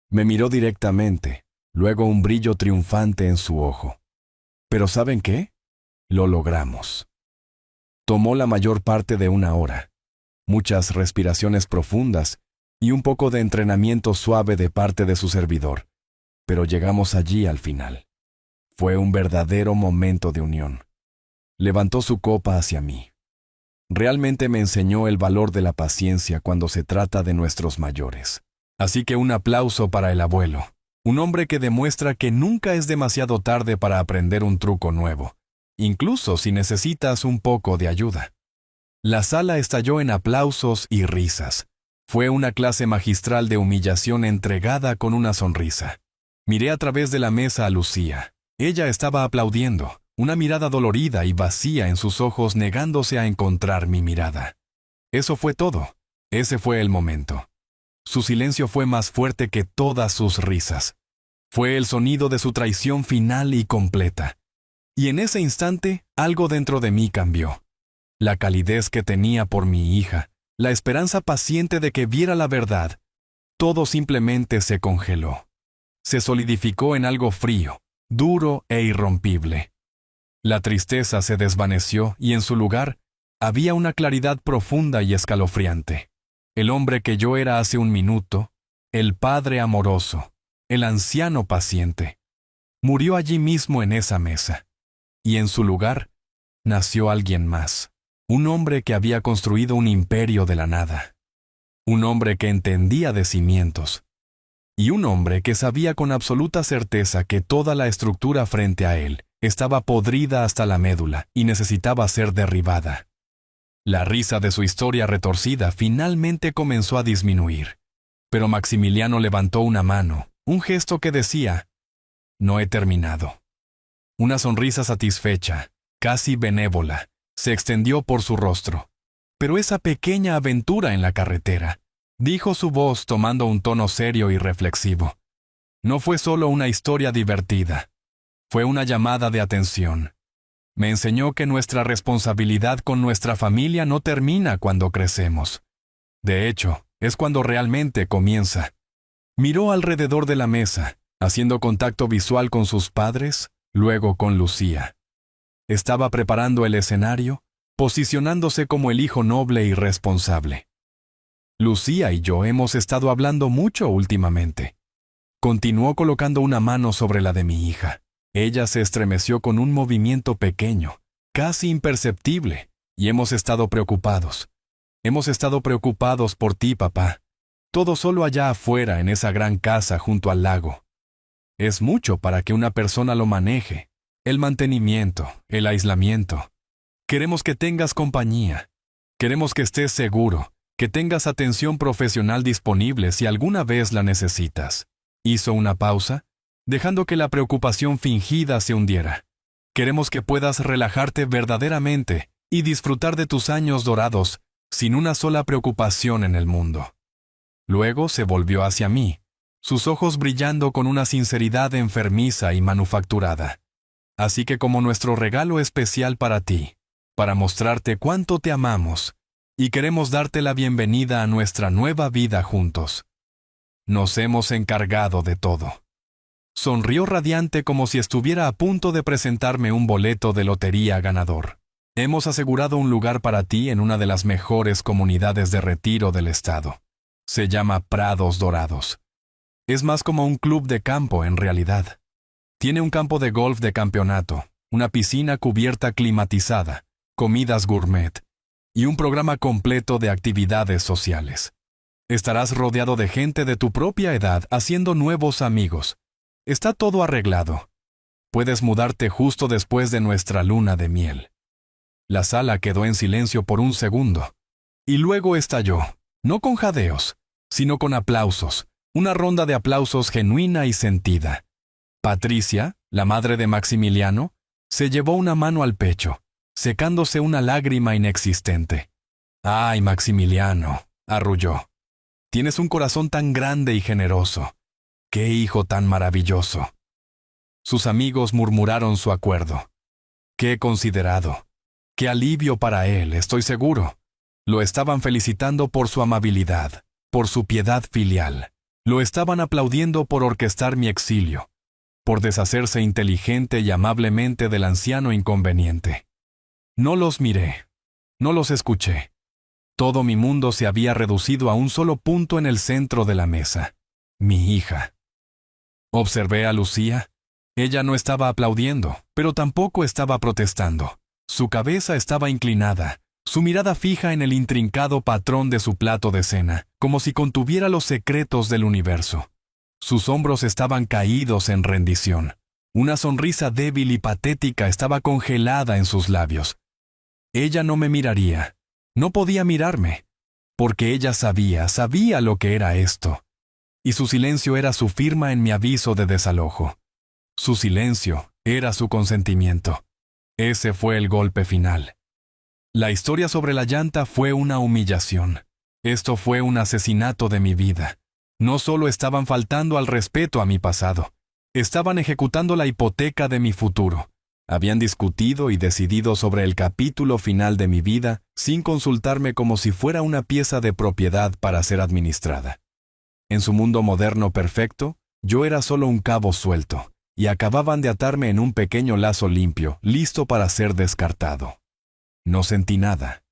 Me miró directamente, luego un brillo triunfante en su ojo. Pero ¿saben qué? Lo logramos. Tomó la mayor parte de una hora. Muchas respiraciones profundas y un poco de entrenamiento suave de parte de su servidor. Pero llegamos allí al final. Fue un verdadero momento de unión. Levantó su copa hacia mí. Realmente me enseñó el valor de la paciencia cuando se trata de nuestros mayores. Así que un aplauso para el abuelo, un hombre que demuestra que nunca es demasiado tarde para aprender un truco nuevo, incluso si necesitas un poco de ayuda. La sala estalló en aplausos y risas. Fue una clase magistral de humillación entregada con una sonrisa. Miré a través de la mesa a Lucía. Ella estaba aplaudiendo, una mirada dolorida y vacía en sus ojos negándose a encontrar mi mirada. Eso fue todo. Ese fue el momento. Su silencio fue más fuerte que todas sus risas. Fue el sonido de su traición final y completa. Y en ese instante, algo dentro de mí cambió. La calidez que tenía por mi hija, la esperanza paciente de que viera la verdad, todo simplemente se congeló. Se solidificó en algo frío, duro e irrompible. La tristeza se desvaneció y en su lugar había una claridad profunda y escalofriante. El hombre que yo era hace un minuto, el padre amoroso, el anciano paciente, murió allí mismo en esa mesa. Y en su lugar nació alguien más, un hombre que había construido un imperio de la nada. Un hombre que entendía de cimientos. Y un hombre que sabía con absoluta certeza que toda la estructura frente a él estaba podrida hasta la médula y necesitaba ser derribada. La risa de su historia retorcida finalmente comenzó a disminuir. Pero Maximiliano levantó una mano, un gesto que decía, «No he terminado». Una sonrisa satisfecha, casi benévola, se extendió por su rostro. «Pero esa pequeña aventura en la carretera», dijo su voz tomando un tono serio y reflexivo, «no fue solo una historia divertida. Fue una llamada de atención. Me enseñó que nuestra responsabilidad con nuestra familia no termina cuando crecemos. De hecho, es cuando realmente comienza». Miró alrededor de la mesa, haciendo contacto visual con sus padres, luego con Lucía. Estaba preparando el escenario, posicionándose como el hijo noble y responsable. Lucía y yo hemos estado hablando mucho últimamente. Continuó colocando una mano sobre la de mi hija. Ella se estremeció con un movimiento pequeño, casi imperceptible, y hemos estado preocupados. Hemos estado preocupados por ti, papá. Todo solo allá afuera en esa gran casa junto al lago. Es mucho para que una persona lo maneje. El mantenimiento, el aislamiento. Queremos que tengas compañía. Queremos que estés seguro, que tengas atención profesional disponible si alguna vez la necesitas. Hizo una pausa, dejando que la preocupación fingida se hundiera. Queremos que puedas relajarte verdaderamente y disfrutar de tus años dorados sin una sola preocupación en el mundo. Luego se volvió hacia mí, sus ojos brillando con una sinceridad enfermiza y manufacturada. Así que como nuestro regalo especial para ti, para mostrarte cuánto te amamos, y queremos darte la bienvenida a nuestra nueva vida juntos. Nos hemos encargado de todo. Sonrió radiante como si estuviera a punto de presentarme un boleto de lotería ganador. Hemos asegurado un lugar para ti en una de las mejores comunidades de retiro del estado. Se llama Prados Dorados. Es más como un club de campo en realidad. Tiene un campo de golf de campeonato, una piscina cubierta climatizada, comidas gourmet y un programa completo de actividades sociales. Estarás rodeado de gente de tu propia edad haciendo nuevos amigos. Está todo arreglado. Puedes mudarte justo después de nuestra luna de miel. La sala quedó en silencio por un segundo. Y luego estalló, no con jadeos, sino con aplausos, una ronda de aplausos genuina y sentida. Patricia, la madre de Maximiliano, se llevó una mano al pecho, secándose una lágrima inexistente. «Ay, Maximiliano», arrulló. «Tienes un corazón tan grande y generoso. ¡Qué hijo tan maravilloso!». Sus amigos murmuraron su acuerdo. «Qué considerado. Qué alivio para él, estoy seguro». Lo estaban felicitando por su amabilidad, por su piedad filial. Lo estaban aplaudiendo por orquestar mi exilio, por deshacerse inteligente y amablemente del anciano inconveniente. No los miré, no los escuché. Todo mi mundo se había reducido a un solo punto en el centro de la mesa, mi hija. Observé a Lucía. Ella no estaba aplaudiendo, pero tampoco estaba protestando. Su cabeza estaba inclinada, su mirada fija en el intrincado patrón de su plato de cena, como si contuviera los secretos del universo. Sus hombros estaban caídos en rendición. Una sonrisa débil y patética estaba congelada en sus labios. Ella no me miraría, no podía mirarme, porque ella sabía lo que era esto. Y su silencio era su firma en mi aviso de desalojo. Su silencio era su consentimiento. Ese fue el golpe final. La historia sobre la llanta fue una humillación. Esto fue un asesinato de mi vida. No solo estaban faltando al respeto a mi pasado, estaban ejecutando la hipoteca de mi futuro. Habían discutido y decidido sobre el capítulo final de mi vida sin consultarme, como si fuera una pieza de propiedad para ser administrada. En su mundo moderno perfecto, yo era solo un cabo suelto, y acababan de atarme en un pequeño lazo limpio, listo para ser descartado. No sentí nada,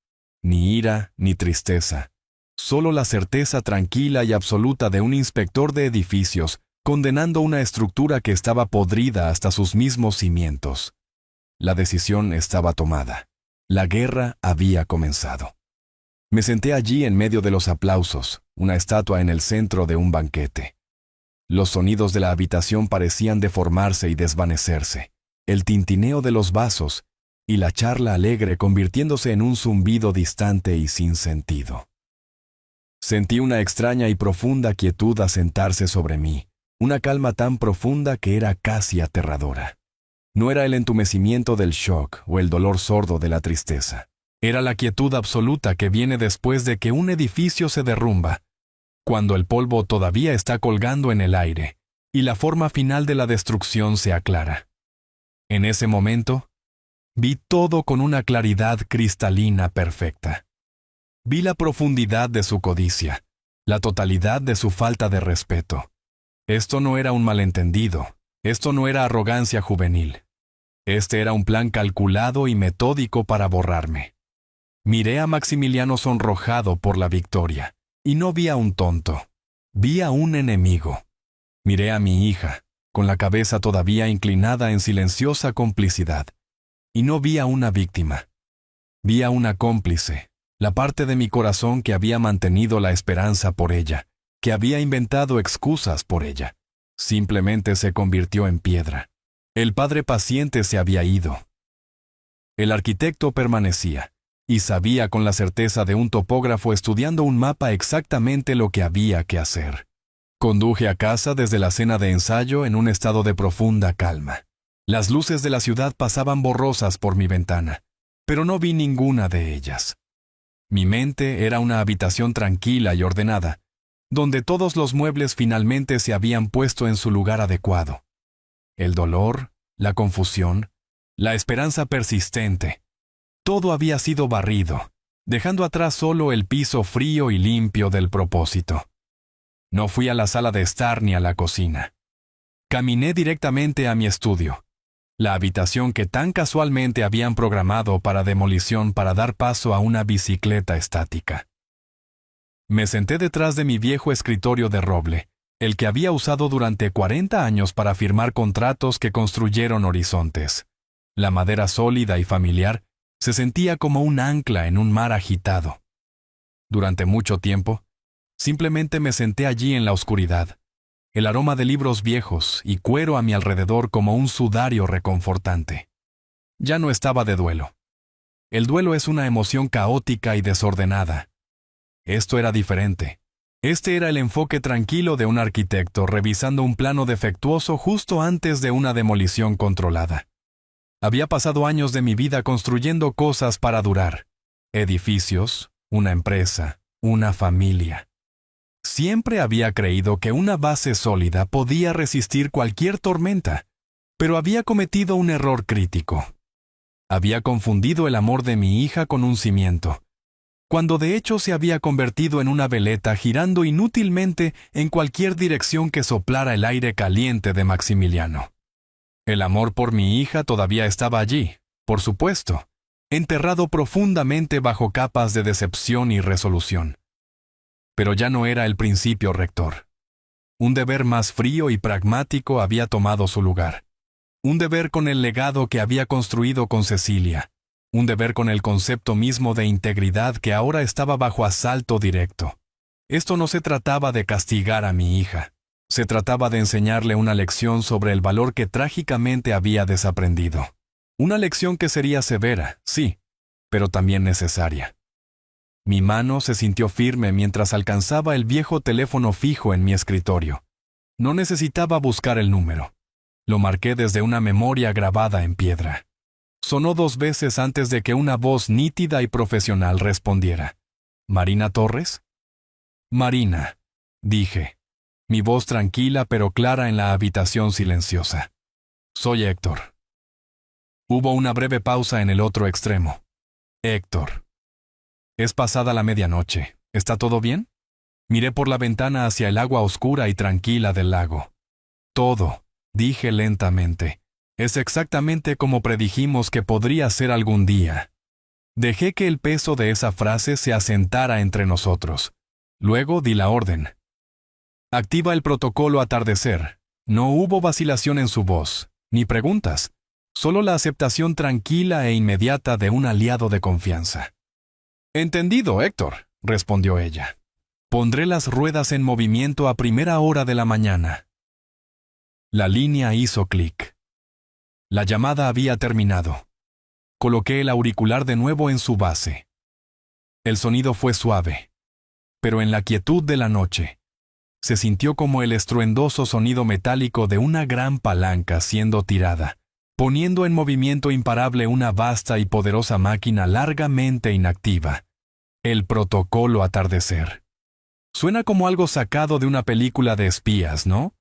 ni ira ni tristeza, solo la certeza tranquila y absoluta de un inspector de edificios condenando una estructura que estaba podrida hasta sus mismos cimientos. La decisión estaba tomada. La guerra había comenzado. Me senté allí en medio de los aplausos, una estatua en el centro de un banquete. Los sonidos de la habitación parecían deformarse y desvanecerse, el tintineo de los vasos y la charla alegre convirtiéndose en un zumbido distante y sin sentido. Sentí una extraña y profunda quietud asentarse sobre mí, una calma tan profunda que era casi aterradora. No era el entumecimiento del shock o el dolor sordo de la tristeza. Era la quietud absoluta que viene después de que un edificio se derrumba, cuando el polvo todavía está colgando en el aire y la forma final de la destrucción se aclara. En ese momento, vi todo con una claridad cristalina perfecta. Vi la profundidad de su codicia, la totalidad de su falta de respeto. Esto no era un malentendido. Esto no era arrogancia juvenil. Este era un plan calculado y metódico para borrarme. Miré a Maximiliano sonrojado por la victoria, y no vi a un tonto. Vi a un enemigo. Miré a mi hija, con la cabeza todavía inclinada en silenciosa complicidad, y no vi a una víctima. Vi a una cómplice, la parte de mi corazón que había mantenido la esperanza por ella, que había inventado excusas por ella. Simplemente se convirtió en piedra. El padre paciente se había ido. El arquitecto permanecía, y sabía con la certeza de un topógrafo estudiando un mapa exactamente lo que había que hacer. Conduje a casa desde la cena de ensayo en un estado de profunda calma. Las luces de la ciudad pasaban borrosas por mi ventana, pero no vi ninguna de ellas. Mi mente era una habitación tranquila y ordenada, donde todos los muebles finalmente se habían puesto en su lugar adecuado. El dolor, la confusión, la esperanza persistente, todo había sido barrido, dejando atrás solo el piso frío y limpio del propósito. No fui a la sala de estar ni a la cocina. Caminé directamente a mi estudio, la habitación que tan casualmente habían programado para demolición para dar paso a una bicicleta estática. Me senté detrás de mi viejo escritorio de roble, el que había usado durante 40 años para firmar contratos que construyeron horizontes. La madera sólida y familiar se sentía como un ancla en un mar agitado. Durante mucho tiempo, simplemente me senté allí en la oscuridad, el aroma de libros viejos y cuero a mi alrededor como un sudario reconfortante. Ya no estaba de duelo. El duelo es una emoción caótica y desordenada. Esto era diferente. Este era el enfoque tranquilo de un arquitecto revisando un plano defectuoso justo antes de una demolición controlada. Había pasado años de mi vida construyendo cosas para durar. Edificios, una empresa, una familia. Siempre había creído que una base sólida podía resistir cualquier tormenta, pero había cometido un error crítico. Había confundido el amor de mi hija con un cimiento, cuando de hecho se había convertido en una veleta girando inútilmente en cualquier dirección que soplara el aire caliente de Maximiliano. El amor por mi hija todavía estaba allí, por supuesto, enterrado profundamente bajo capas de decepción y resolución. Pero ya no era el principio rector. Un deber más frío y pragmático había tomado su lugar. Un deber con el legado que había construido con Cecilia. Un deber con el concepto mismo de integridad que ahora estaba bajo asalto directo. Esto no se trataba de castigar a mi hija. Se trataba de enseñarle una lección sobre el valor que trágicamente había desaprendido. Una lección que sería severa, sí, pero también necesaria. Mi mano se sintió firme mientras alcanzaba el viejo teléfono fijo en mi escritorio. No necesitaba buscar el número. Lo marqué desde una memoria grabada en piedra. Sonó 2 veces antes de que una voz nítida y profesional respondiera. ¿Marina Torres? Marina, dije, mi voz tranquila pero clara en la habitación silenciosa. Soy Héctor. Hubo una breve pausa en el otro extremo. Héctor. Es pasada la medianoche. ¿Está todo bien? Miré por la ventana hacia el agua oscura y tranquila del lago. Todo, dije lentamente, es exactamente como predijimos que podría ser algún día. Dejé que el peso de esa frase se asentara entre nosotros. Luego di la orden. Activa el protocolo atardecer. No hubo vacilación en su voz, ni preguntas, solo la aceptación tranquila e inmediata de un aliado de confianza. Entendido, Héctor, respondió ella. Pondré las ruedas en movimiento a primera hora de la mañana. La línea hizo clic. La llamada había terminado. Coloqué el auricular de nuevo en su base. El sonido fue suave, pero en la quietud de la noche, se sintió como el estruendoso sonido metálico de una gran palanca siendo tirada, poniendo en movimiento imparable una vasta y poderosa máquina largamente inactiva. El protocolo atardecer. Suena como algo sacado de una película de espías, ¿no?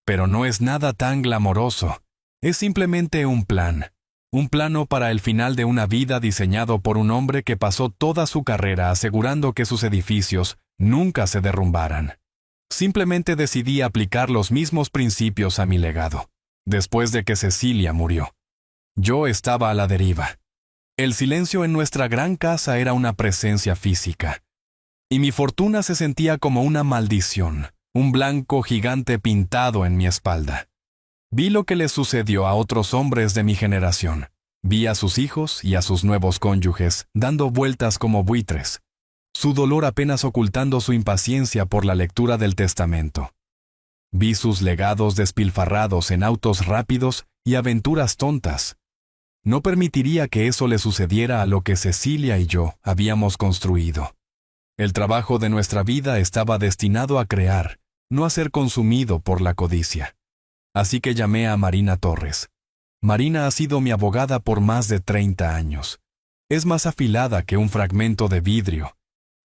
Pero no es nada tan glamoroso. Es simplemente un plan. Un plano para el final de una vida diseñado por un hombre que pasó toda su carrera asegurando que sus edificios nunca se derrumbaran. Simplemente decidí aplicar los mismos principios a mi legado, después de que Cecilia murió. Yo estaba a la deriva. El silencio en nuestra gran casa era una presencia física. Y mi fortuna se sentía como una maldición, un blanco gigante pintado en mi espalda. Vi lo que le sucedió a otros hombres de mi generación. Vi a sus hijos y a sus nuevos cónyuges dando vueltas como buitres, su dolor apenas ocultando su impaciencia por la lectura del testamento. Vi sus legados despilfarrados en autos rápidos y aventuras tontas. No permitiría que eso le sucediera a lo que Cecilia y yo habíamos construido. El trabajo de nuestra vida estaba destinado a crear, no a ser consumido por la codicia. Así que llamé a Marina Torres. Marina ha sido mi abogada por más de 30 años. Es más afilada que un fragmento de vidrio,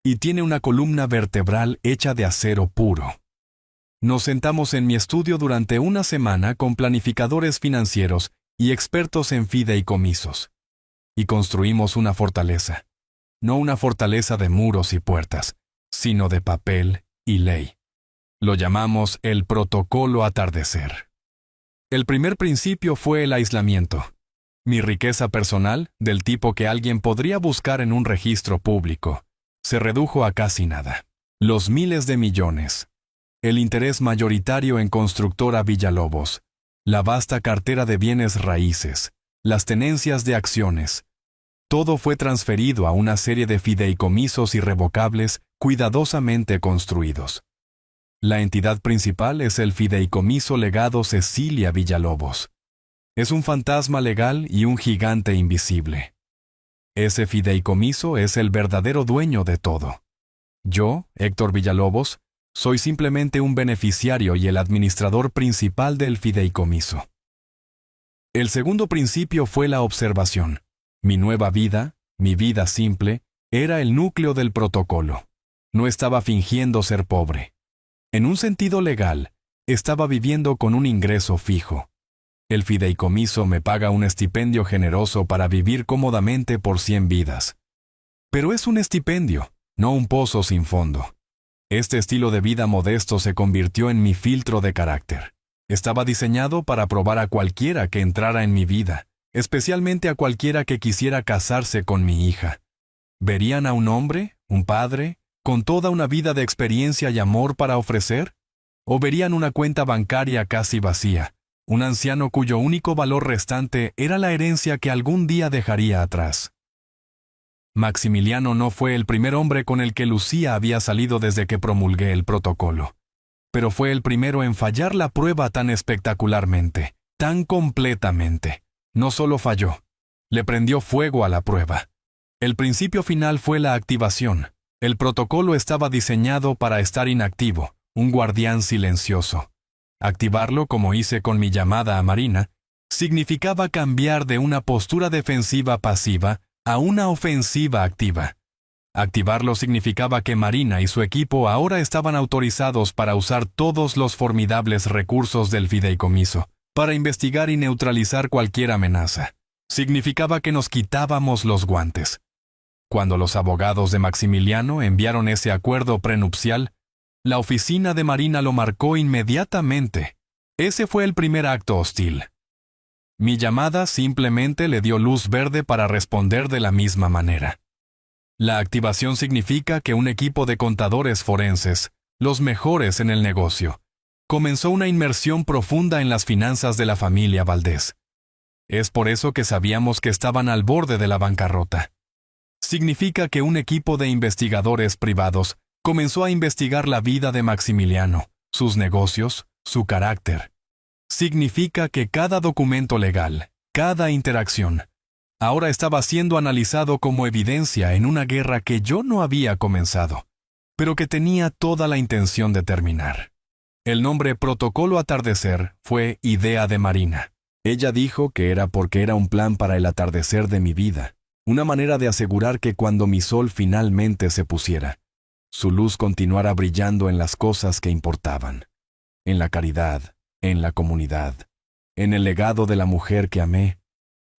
y tiene una columna vertebral hecha de acero puro. Nos sentamos en mi estudio durante una semana con planificadores financieros y expertos en fideicomisos, y construimos una fortaleza. No una fortaleza de muros y puertas, sino de papel y ley. Lo llamamos el protocolo atardecer. El primer principio fue el aislamiento. Mi riqueza personal, del tipo que alguien podría buscar en un registro público, se redujo a casi nada. Los miles de millones, el interés mayoritario en Constructora Villalobos, la vasta cartera de bienes raíces, las tenencias de acciones, todo fue transferido a una serie de fideicomisos irrevocables cuidadosamente construidos. La entidad principal es el Fideicomiso Legado Cecilia Villalobos. Es un fantasma legal y un gigante invisible. Ese fideicomiso es el verdadero dueño de todo. Yo, Héctor Villalobos, soy simplemente un beneficiario y el administrador principal del fideicomiso. El segundo principio fue la observación. Mi nueva vida, mi vida simple, era el núcleo del protocolo. No estaba fingiendo ser pobre. En un sentido legal, estaba viviendo con un ingreso fijo. El fideicomiso me paga un estipendio generoso para vivir cómodamente por 100 vidas. Pero es un estipendio, no un pozo sin fondo. Este estilo de vida modesto se convirtió en mi filtro de carácter. Estaba diseñado para probar a cualquiera que entrara en mi vida, especialmente a cualquiera que quisiera casarse con mi hija. ¿Verían a un hombre, un padre, con toda una vida de experiencia y amor para ofrecer? ¿O verían una cuenta bancaria casi vacía, un anciano cuyo único valor restante era la herencia que algún día dejaría atrás? Maximiliano no fue el primer hombre con el que Lucía había salido desde que promulgué el protocolo, pero fue el primero en fallar la prueba tan espectacularmente, tan completamente. No solo falló, le prendió fuego a la prueba. El principio final fue la activación. El protocolo estaba diseñado para estar inactivo, un guardián silencioso. Activarlo, como hice con mi llamada a Marina, significaba cambiar de una postura defensiva pasiva a una ofensiva activa. Activarlo significaba que Marina y su equipo ahora estaban autorizados para usar todos los formidables recursos del fideicomiso, para investigar y neutralizar cualquier amenaza. Significaba que nos quitábamos los guantes. Cuando los abogados de Maximiliano enviaron ese acuerdo prenupcial, la oficina de Marina lo marcó inmediatamente. Ese fue el primer acto hostil. Mi llamada simplemente le dio luz verde para responder de la misma manera. La activación significa que un equipo de contadores forenses, los mejores en el negocio, comenzó una inmersión profunda en las finanzas de la familia Valdés. Es por eso que sabíamos que estaban al borde de la bancarrota. Significa que un equipo de investigadores privados comenzó a investigar la vida de Maximiliano, sus negocios, su carácter. Significa que cada documento legal, cada interacción, ahora estaba siendo analizado como evidencia en una guerra que yo no había comenzado, pero que tenía toda la intención de terminar. El nombre Protocolo Atardecer fue idea de Marina. Ella dijo que era porque era un plan para el atardecer de mi vida, una manera de asegurar que cuando mi sol finalmente se pusiera, su luz continuara brillando en las cosas que importaban, en la caridad, en la comunidad, en el legado de la mujer que amé,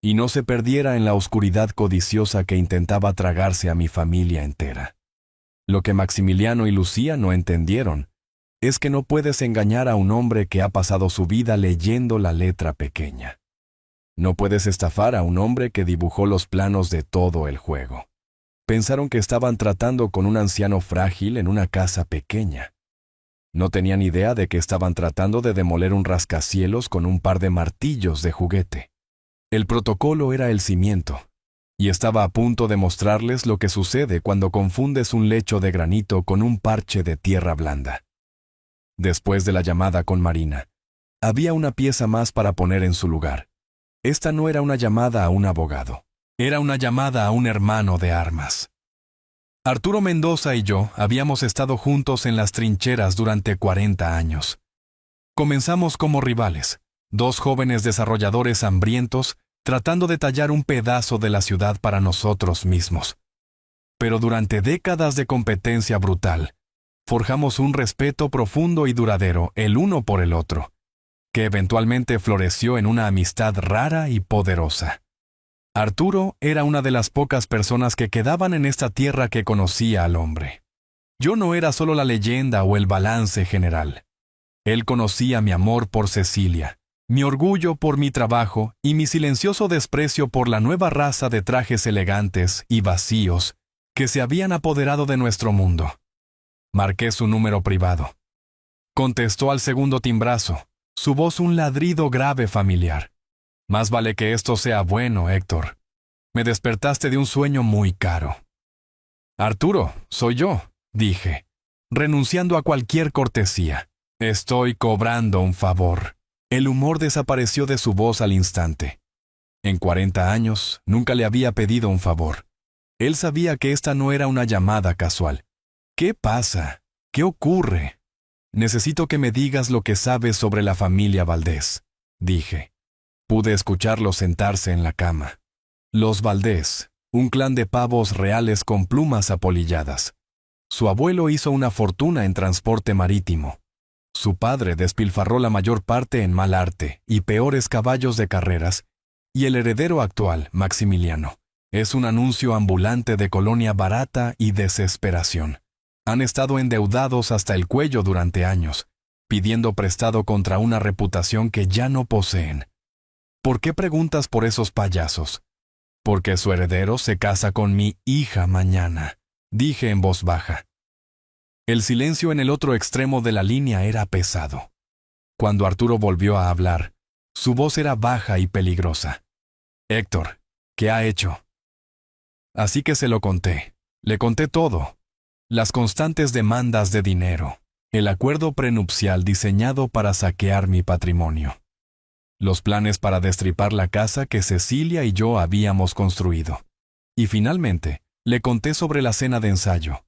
y no se perdiera en la oscuridad codiciosa que intentaba tragarse a mi familia entera. Lo que Maximiliano y Lucía no entendieron es que no puedes engañar a un hombre que ha pasado su vida leyendo la letra pequeña. No puedes estafar a un hombre que dibujó los planos de todo el juego. Pensaron que estaban tratando con un anciano frágil en una casa pequeña. No tenían idea de que estaban tratando de demoler un rascacielos con un par de martillos de juguete. El protocolo era el cimiento, y estaba a punto de mostrarles lo que sucede cuando confundes un lecho de granito con un parche de tierra blanda. Después de la llamada con Marina, había una pieza más para poner en su lugar. Esta no era una llamada a un abogado, era una llamada a un hermano de armas. Arturo Mendoza y yo habíamos estado juntos en las trincheras durante 40 años. Comenzamos como rivales, dos jóvenes desarrolladores hambrientos tratando de tallar un pedazo de la ciudad para nosotros mismos. Pero durante décadas de competencia brutal, forjamos un respeto profundo y duradero el uno por el otro, que eventualmente floreció en una amistad rara y poderosa. Arturo era una de las pocas personas que quedaban en esta tierra que conocía al hombre. Yo no era solo la leyenda o el balance general. Él conocía mi amor por Cecilia, mi orgullo por mi trabajo y mi silencioso desprecio por la nueva raza de trajes elegantes y vacíos que se habían apoderado de nuestro mundo. Marqué su número privado. Contestó al segundo timbrazo, su voz un ladrido grave familiar. Más vale que esto sea bueno, Héctor. Me despertaste de un sueño muy caro. Arturo, soy yo, dije, renunciando a cualquier cortesía. Estoy cobrando un favor. El humor desapareció de su voz al instante. En 40 años, nunca le había pedido un favor. Él sabía que esta no era una llamada casual. ¿Qué pasa? ¿Qué ocurre? Necesito que me digas lo que sabes sobre la familia Valdés, dije. Pude escucharlo sentarse en la cama. Los Valdés, un clan de pavos reales con plumas apolilladas. Su abuelo hizo una fortuna en transporte marítimo. Su padre despilfarró la mayor parte en mal arte y peores caballos de carreras, y el heredero actual, Maximiliano, es un anuncio ambulante de colonia barata y desesperación. Han estado endeudados hasta el cuello durante años, pidiendo prestado contra una reputación que ya no poseen. ¿Por qué preguntas por esos payasos? Porque su heredero se casa con mi hija mañana, dije en voz baja. El silencio en el otro extremo de la línea era pesado. Cuando Arturo volvió a hablar, su voz era baja y peligrosa. Héctor, ¿qué ha hecho? Así que se lo conté. Le conté todo. Las constantes demandas de dinero, el acuerdo prenupcial diseñado para saquear mi patrimonio, los planes para destripar la casa que Cecilia y yo habíamos construido. Y finalmente, le conté sobre la cena de ensayo.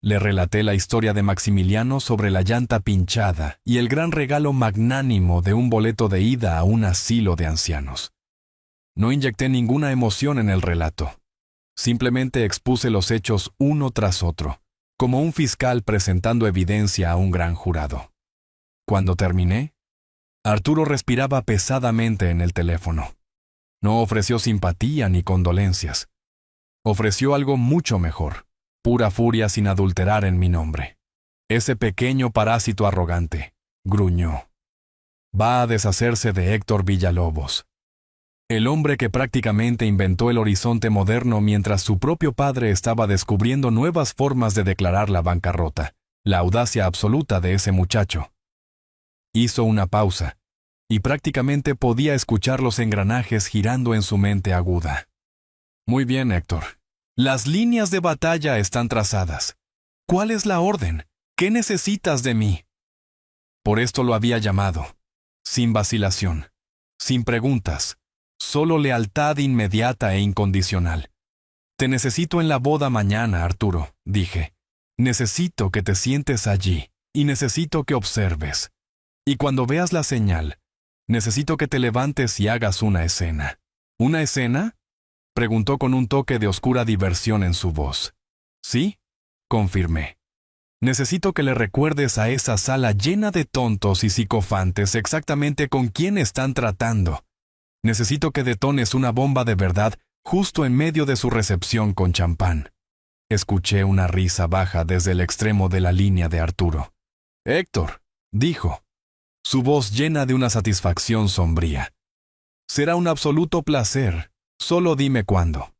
Le relaté la historia de Maximiliano sobre la llanta pinchada y el gran regalo magnánimo de un boleto de ida a un asilo de ancianos. No inyecté ninguna emoción en el relato. Simplemente expuse los hechos uno tras otro, como un fiscal presentando evidencia a un gran jurado. Cuando terminé, Arturo respiraba pesadamente en el teléfono. No ofreció simpatía ni condolencias. Ofreció algo mucho mejor, pura furia sin adulterar en mi nombre. Ese pequeño parásito arrogante, gruñó. Va a deshacerse de Héctor Villalobos. El hombre que prácticamente inventó el horizonte moderno mientras su propio padre estaba descubriendo nuevas formas de declarar la bancarrota, la audacia absoluta de ese muchacho. Hizo una pausa, y prácticamente podía escuchar los engranajes girando en su mente aguda. Muy bien, Héctor. Las líneas de batalla están trazadas. ¿Cuál es la orden? ¿Qué necesitas de mí? Por esto lo había llamado. Sin vacilación, sin preguntas, solo lealtad inmediata e incondicional. Te necesito en la boda mañana, Arturo, dije. Necesito que te sientes allí, y necesito que observes. Y cuando veas la señal, necesito que te levantes y hagas una escena. ¿Una escena?, preguntó con un toque de oscura diversión en su voz. Sí, confirmé. Necesito que le recuerdes a esa sala llena de tontos y psicofantes exactamente con quién están tratando. Necesito que detones una bomba de verdad justo en medio de su recepción con champán. Escuché una risa baja desde el extremo de la línea de Arturo. Héctor, dijo, su voz llena de una satisfacción sombría. Será un absoluto placer. Solo dime cuándo.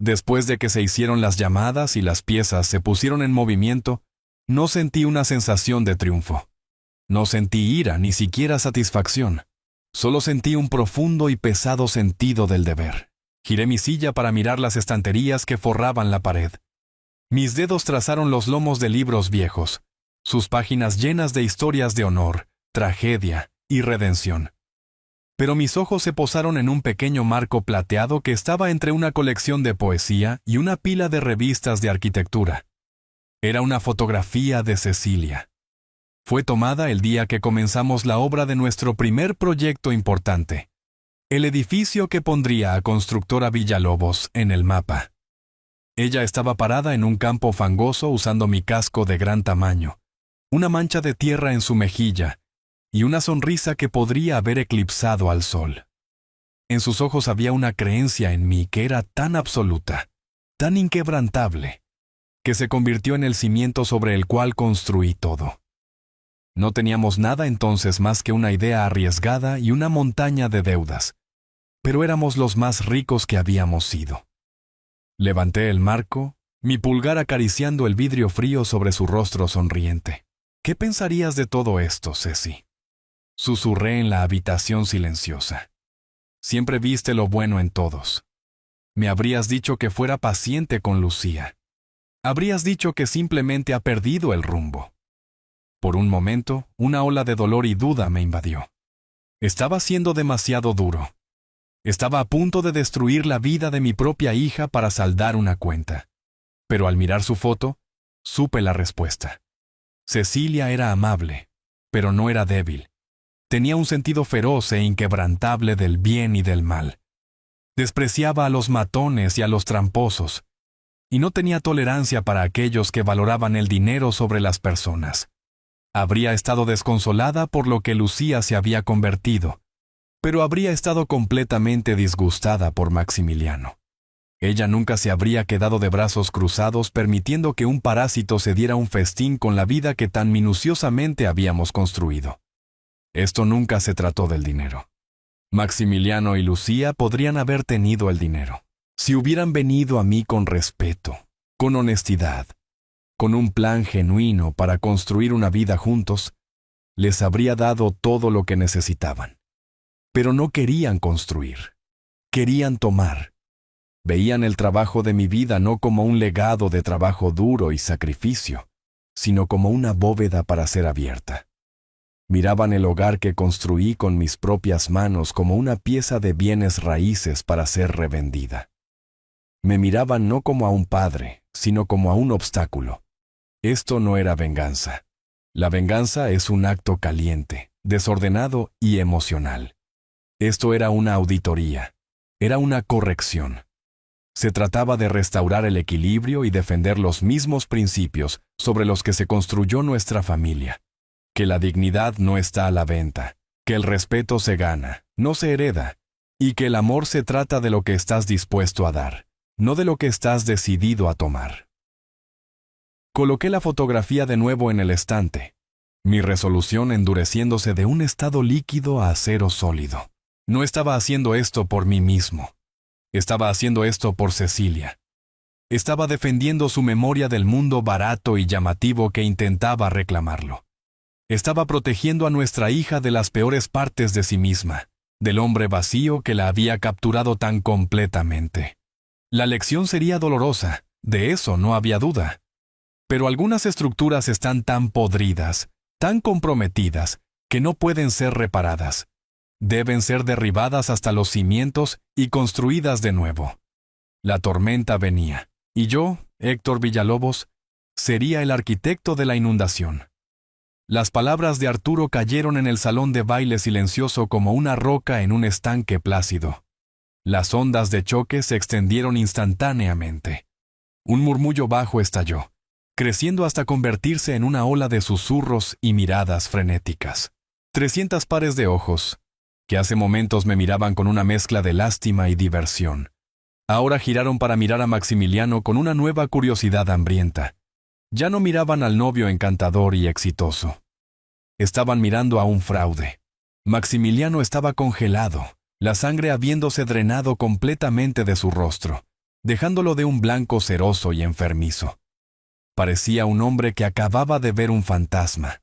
Después de que se hicieron las llamadas y las piezas se pusieron en movimiento, no sentí una sensación de triunfo. No sentí ira, ni siquiera satisfacción. Solo sentí un profundo y pesado sentido del deber. Giré mi silla para mirar las estanterías que forraban la pared. Mis dedos trazaron los lomos de libros viejos, sus páginas llenas de historias de honor, tragedia y redención. Pero mis ojos se posaron en un pequeño marco plateado que estaba entre una colección de poesía y una pila de revistas de arquitectura. Era una fotografía de Cecilia. Fue tomada el día que comenzamos la obra de nuestro primer proyecto importante, el edificio que pondría a Constructora Villalobos en el mapa. Ella estaba parada en un campo fangoso usando mi casco de gran tamaño, una mancha de tierra en su mejilla, y una sonrisa que podría haber eclipsado al sol. En sus ojos había una creencia en mí que era tan absoluta, tan inquebrantable, que se convirtió en el cimiento sobre el cual construí todo. No teníamos nada entonces más que una idea arriesgada y una montaña de deudas, pero éramos los más ricos que habíamos sido. Levanté el marco, mi pulgar acariciando el vidrio frío sobre su rostro sonriente. ¿Qué pensarías de todo esto, Ceci?, susurré en la habitación silenciosa. Siempre viste lo bueno en todos. Me habrías dicho que fuera paciente con Lucía. Habrías dicho que simplemente ha perdido el rumbo. Por un momento, una ola de dolor y duda me invadió. Estaba siendo demasiado duro. Estaba a punto de destruir la vida de mi propia hija para saldar una cuenta. Pero al mirar su foto, supe la respuesta. Cecilia era amable, pero no era débil. Tenía un sentido feroz e inquebrantable del bien y del mal. Despreciaba a los matones y a los tramposos, y no tenía tolerancia para aquellos que valoraban el dinero sobre las personas. Habría estado desconsolada por lo que Lucía se había convertido, pero habría estado completamente disgustada por Maximiliano. Ella nunca se habría quedado de brazos cruzados permitiendo que un parásito se diera un festín con la vida que tan minuciosamente habíamos construido. Esto nunca se trató del dinero. Maximiliano y Lucía podrían haber tenido el dinero, si hubieran venido a mí con respeto, con honestidad, con un plan genuino para construir una vida juntos. Les habría dado todo lo que necesitaban. Pero no querían construir, querían tomar. Veían el trabajo de mi vida no como un legado de trabajo duro y sacrificio, sino como una bóveda para ser abierta. Miraban el hogar que construí con mis propias manos como una pieza de bienes raíces para ser revendida. Me miraban no como a un padre, sino como a un obstáculo, Esto no era venganza. La venganza es un acto caliente, desordenado y emocional. Esto era una auditoría. Era una corrección. Se trataba de restaurar el equilibrio y defender los mismos principios sobre los que se construyó nuestra familia. Que la dignidad no está a la venta, que el respeto se gana, no se hereda, y que el amor se trata de lo que estás dispuesto a dar, no de lo que estás decidido a tomar. Coloqué la fotografía de nuevo en el estante, mi resolución endureciéndose de un estado líquido a acero sólido. No estaba haciendo esto por mí mismo. Estaba haciendo esto por Cecilia. Estaba defendiendo su memoria del mundo barato y llamativo que intentaba reclamarlo. Estaba protegiendo a nuestra hija de las peores partes de sí misma, del hombre vacío que la había capturado tan completamente. La lección sería dolorosa, de eso no había duda. Pero algunas estructuras están tan podridas, tan comprometidas, que no pueden ser reparadas. Deben ser derribadas hasta los cimientos y construidas de nuevo. La tormenta venía, y yo, Héctor Villalobos, sería el arquitecto de la inundación. Las palabras de Arturo cayeron en el salón de baile silencioso como una roca en un estanque plácido. Las ondas de choque se extendieron instantáneamente. Un murmullo bajo estalló, creciendo hasta convertirse en una ola de susurros y miradas frenéticas. 300 pares de ojos, que hace momentos me miraban con una mezcla de lástima y diversión, ahora giraron para mirar a Maximiliano con una nueva curiosidad hambrienta. Ya no miraban al novio encantador y exitoso. Estaban mirando a un fraude. Maximiliano estaba congelado, la sangre habiéndose drenado completamente de su rostro, dejándolo de un blanco ceroso y enfermizo. Parecía un hombre que acababa de ver un fantasma.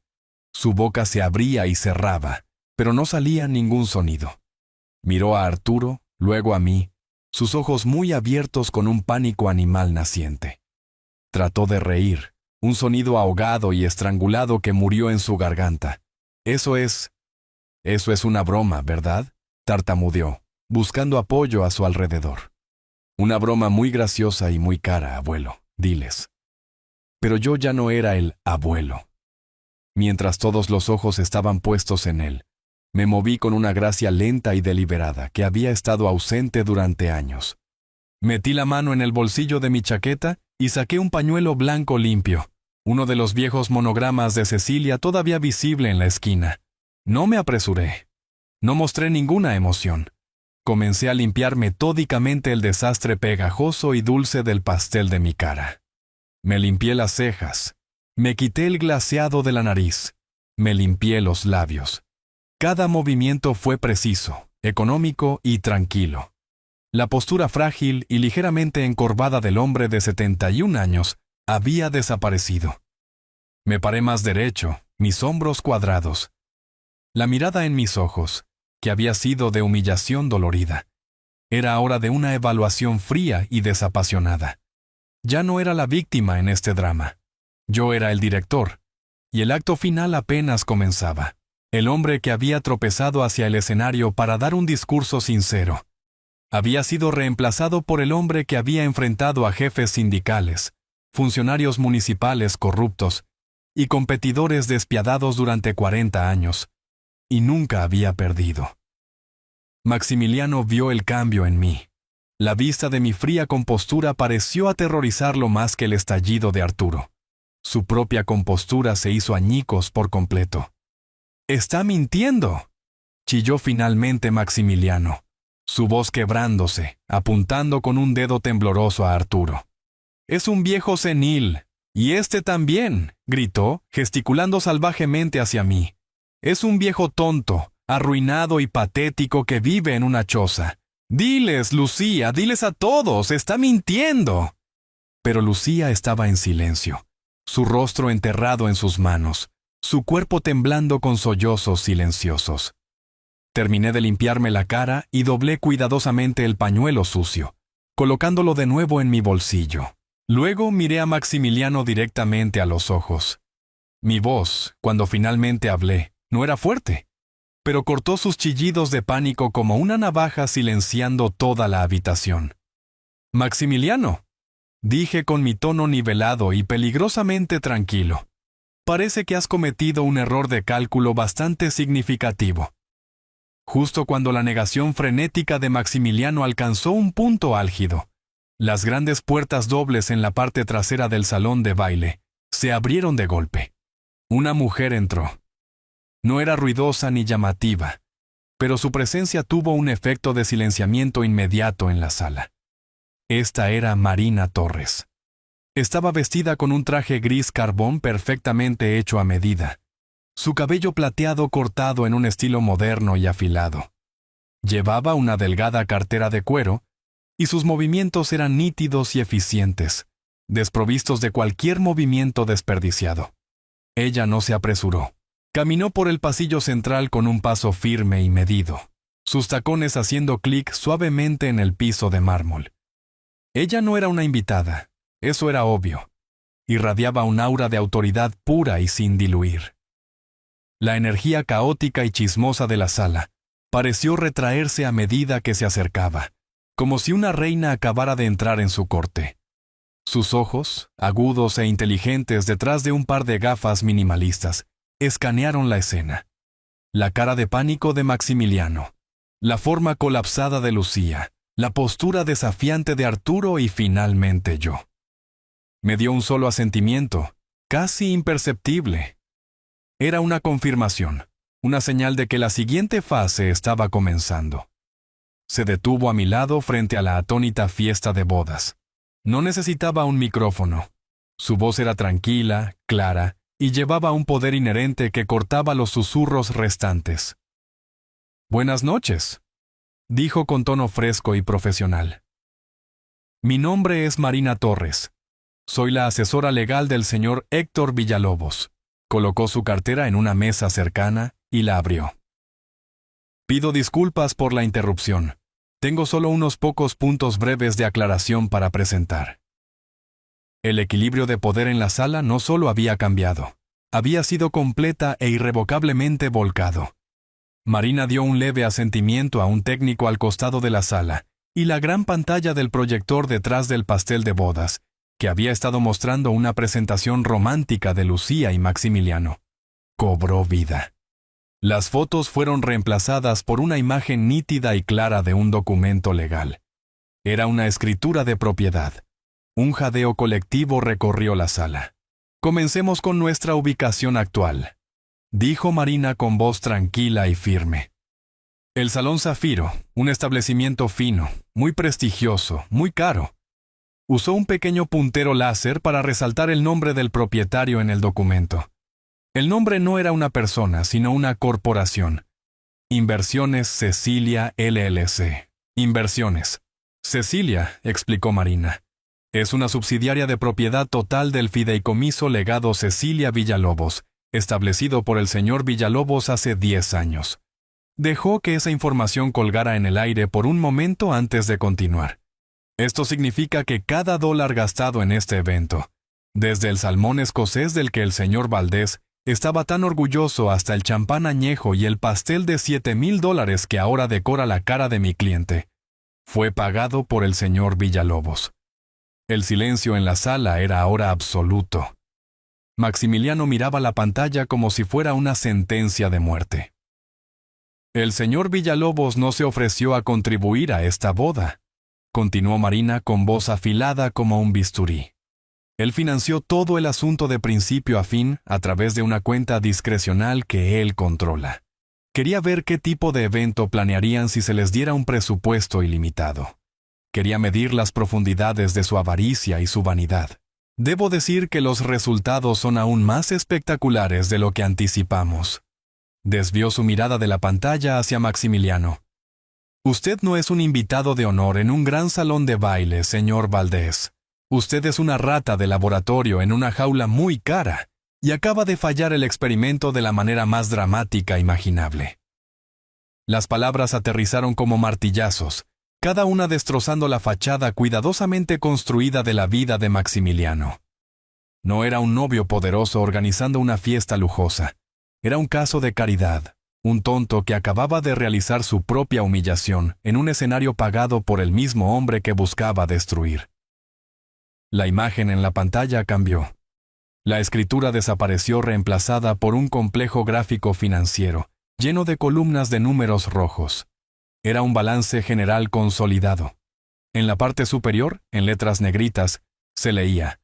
Su boca se abría y cerraba, pero no salía ningún sonido. Miró a Arturo, luego a mí, sus ojos muy abiertos con un pánico animal naciente. Trató de reír, un sonido ahogado y estrangulado que murió en su garganta. Eso es una broma, ¿verdad?, tartamudeó, buscando apoyo a su alrededor. Una broma muy graciosa y muy cara, abuelo, diles. Pero yo ya no era el abuelo. Mientras todos los ojos estaban puestos en él, me moví con una gracia lenta y deliberada que había estado ausente durante años. Metí la mano en el bolsillo de mi chaqueta y saqué un pañuelo blanco limpio, uno de los viejos monogramas de Cecilia todavía visible en la esquina. No me apresuré. No mostré ninguna emoción. Comencé a limpiar metódicamente el desastre pegajoso y dulce del pastel de mi cara. Me limpié las cejas. Me quité el glaseado de la nariz. Me limpié los labios. Cada movimiento fue preciso, económico y tranquilo. La postura frágil y ligeramente encorvada del hombre de 71 años había desaparecido. Me paré más derecho, mis hombros cuadrados. La mirada en mis ojos, que había sido de humillación dolorida, era ahora de una evaluación fría y desapasionada. Ya no era la víctima en este drama. Yo era el director, y el acto final apenas comenzaba. El hombre que había tropezado hacia el escenario para dar un discurso sincero. Había sido reemplazado por el hombre que había enfrentado a jefes sindicales, funcionarios municipales corruptos y competidores despiadados durante 40 años, y nunca había perdido. Maximiliano vio el cambio en mí. La vista de mi fría compostura pareció aterrorizarlo más que el estallido de Arturo. Su propia compostura se hizo añicos por completo. «¡Está mintiendo!», chilló finalmente Maximiliano, su voz quebrándose, apuntando con un dedo tembloroso a Arturo. «Es un viejo senil, y este también», gritó, gesticulando salvajemente hacia mí. «Es un viejo tonto, arruinado y patético que vive en una choza. Diles, Lucía, diles a todos, está mintiendo». Pero Lucía estaba en silencio, su rostro enterrado en sus manos, su cuerpo temblando con sollozos silenciosos. Terminé de limpiarme la cara y doblé cuidadosamente el pañuelo sucio, colocándolo de nuevo en mi bolsillo. Luego miré a Maximiliano directamente a los ojos. Mi voz, cuando finalmente hablé, no era fuerte, pero cortó sus chillidos de pánico como una navaja silenciando toda la habitación. «Maximiliano, Dije con mi tono nivelado y peligrosamente tranquilo. Parece que has cometido un error de cálculo bastante significativo. Justo cuando la negación frenética de Maximiliano alcanzó un punto álgido, las grandes puertas dobles en la parte trasera del salón de baile se abrieron de golpe. Una mujer entró. No era ruidosa ni llamativa, pero su presencia tuvo un efecto de silenciamiento inmediato en la sala. Esta era Marina Torres. Estaba vestida con un traje gris carbón perfectamente hecho a medida. Su cabello plateado cortado en un estilo moderno y afilado. Llevaba una delgada cartera de cuero, y sus movimientos eran nítidos y eficientes, desprovistos de cualquier movimiento desperdiciado. Ella no se apresuró. Caminó por el pasillo central con un paso firme y medido, sus tacones haciendo clic suavemente en el piso de mármol. Ella no era una invitada, eso era obvio. Irradiaba un aura de autoridad pura y sin diluir. La energía caótica y chismosa de la sala pareció retraerse a medida que se acercaba, como si una reina acabara de entrar en su corte. Sus ojos, agudos e inteligentes detrás de un par de gafas minimalistas, escanearon la escena. La cara de pánico de Maximiliano, la forma colapsada de Lucía, la postura desafiante de Arturo y finalmente yo. Me dio un solo asentimiento, casi imperceptible. Era una confirmación, una señal de que la siguiente fase estaba comenzando. Se detuvo a mi lado frente a la atónita fiesta de bodas. No necesitaba un micrófono. Su voz era tranquila, clara, y llevaba un poder inherente que cortaba los susurros restantes. «Buenas noches», dijo con tono fresco y profesional. «Mi nombre es Marina Torres. Soy la asesora legal del señor Héctor Villalobos». Colocó su cartera en una mesa cercana y la abrió. «Pido disculpas por la interrupción. Tengo solo unos pocos puntos breves de aclaración para presentar». El equilibrio de poder en la sala no solo había cambiado, había sido completa e irrevocablemente volcado. Marina dio un leve asentimiento a un técnico al costado de la sala, y la gran pantalla del proyector detrás del pastel de bodas, que había estado mostrando una presentación romántica de Lucía y Maximiliano, cobró vida. Las fotos fueron reemplazadas por una imagen nítida y clara de un documento legal. Era una escritura de propiedad. Un jadeo colectivo recorrió la sala. «Comencemos con nuestra ubicación actual», dijo Marina con voz tranquila y firme. El Salón Zafiro, un establecimiento fino, muy prestigioso, muy caro. Usó un pequeño puntero láser para resaltar el nombre del propietario en el documento. El nombre no era una persona, sino una corporación. Inversiones Cecilia LLC. Inversiones. Cecilia, explicó Marina, es una subsidiaria de propiedad total del Fideicomiso Legado Cecilia Villalobos, establecido por el señor Villalobos hace 10 años. Dejó que esa información colgara en el aire por un momento antes de continuar. Esto significa que cada dólar gastado en este evento, desde el salmón escocés del que el señor Valdés estaba tan orgulloso hasta el champán añejo y el pastel de $7,000 que ahora decora la cara de mi cliente, fue pagado por el señor Villalobos. El silencio en la sala era ahora absoluto. Maximiliano miraba la pantalla como si fuera una sentencia de muerte. «El señor Villalobos no se ofreció a contribuir a esta boda», continuó Marina con voz afilada como un bisturí. «Él financió todo el asunto de principio a fin a través de una cuenta discrecional que él controla. Quería ver qué tipo de evento planearían si se les diera un presupuesto ilimitado. Quería medir las profundidades de su avaricia y su vanidad. Debo decir que los resultados son aún más espectaculares de lo que anticipamos». Desvió su mirada de la pantalla hacia Maximiliano. «Usted no es un invitado de honor en un gran salón de baile, señor Valdés. Usted es una rata de laboratorio en una jaula muy cara, y acaba de fallar el experimento de la manera más dramática imaginable». Las palabras aterrizaron como martillazos, cada una destrozando la fachada cuidadosamente construida de la vida de Maximiliano. No era un novio poderoso organizando una fiesta lujosa. Era un caso de caridad, un tonto que acababa de realizar su propia humillación en un escenario pagado por el mismo hombre que buscaba destruir. La imagen en la pantalla cambió. La escritura desapareció reemplazada por un complejo gráfico financiero, lleno de columnas de números rojos. Era un balance general consolidado. En la parte superior, en letras negritas, se leía: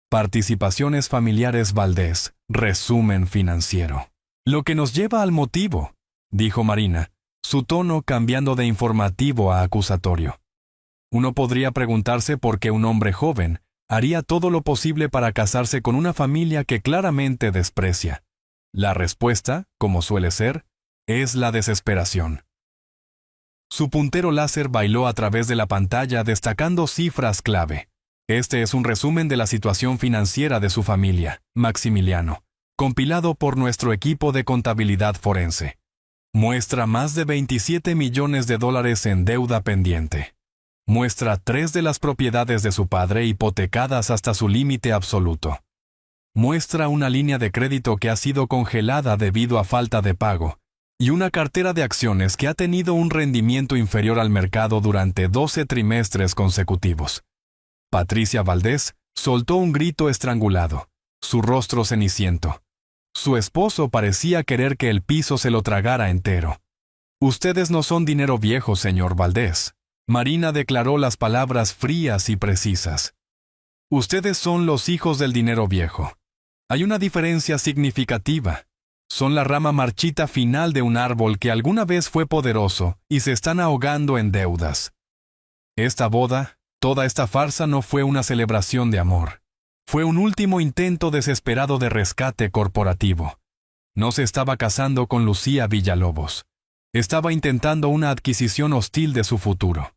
Participaciones Familiares Valdés, resumen financiero. Lo que nos lleva al motivo, dijo Marina, su tono cambiando de informativo a acusatorio. Uno podría preguntarse por qué un hombre joven haría todo lo posible para casarse con una familia que claramente desprecia. La respuesta, como suele ser, es la desesperación. Su puntero láser bailó a través de la pantalla destacando cifras clave. Este es un resumen de la situación financiera de su familia, Maximiliano, compilado por nuestro equipo de contabilidad forense. Muestra más de $27 millones en deuda pendiente. Muestra 3 de las propiedades de su padre hipotecadas hasta su límite absoluto. Muestra una línea de crédito que ha sido congelada debido a falta de pago, y una cartera de acciones que ha tenido un rendimiento inferior al mercado durante 12 trimestres consecutivos. Patricia Valdés soltó un grito estrangulado, su rostro ceniciento. Su esposo parecía querer que el piso se lo tragara entero. Ustedes no son dinero viejo, señor Valdés. Marina declaró las palabras frías y precisas. Ustedes son los hijos del dinero viejo. Hay una diferencia significativa. Son la rama marchita final de un árbol que alguna vez fue poderoso y se están ahogando en deudas. Esta boda, toda esta farsa no fue una celebración de amor. Fue un último intento desesperado de rescate corporativo. No se estaba casando con Lucía Villalobos. Estaba intentando una adquisición hostil de su futuro.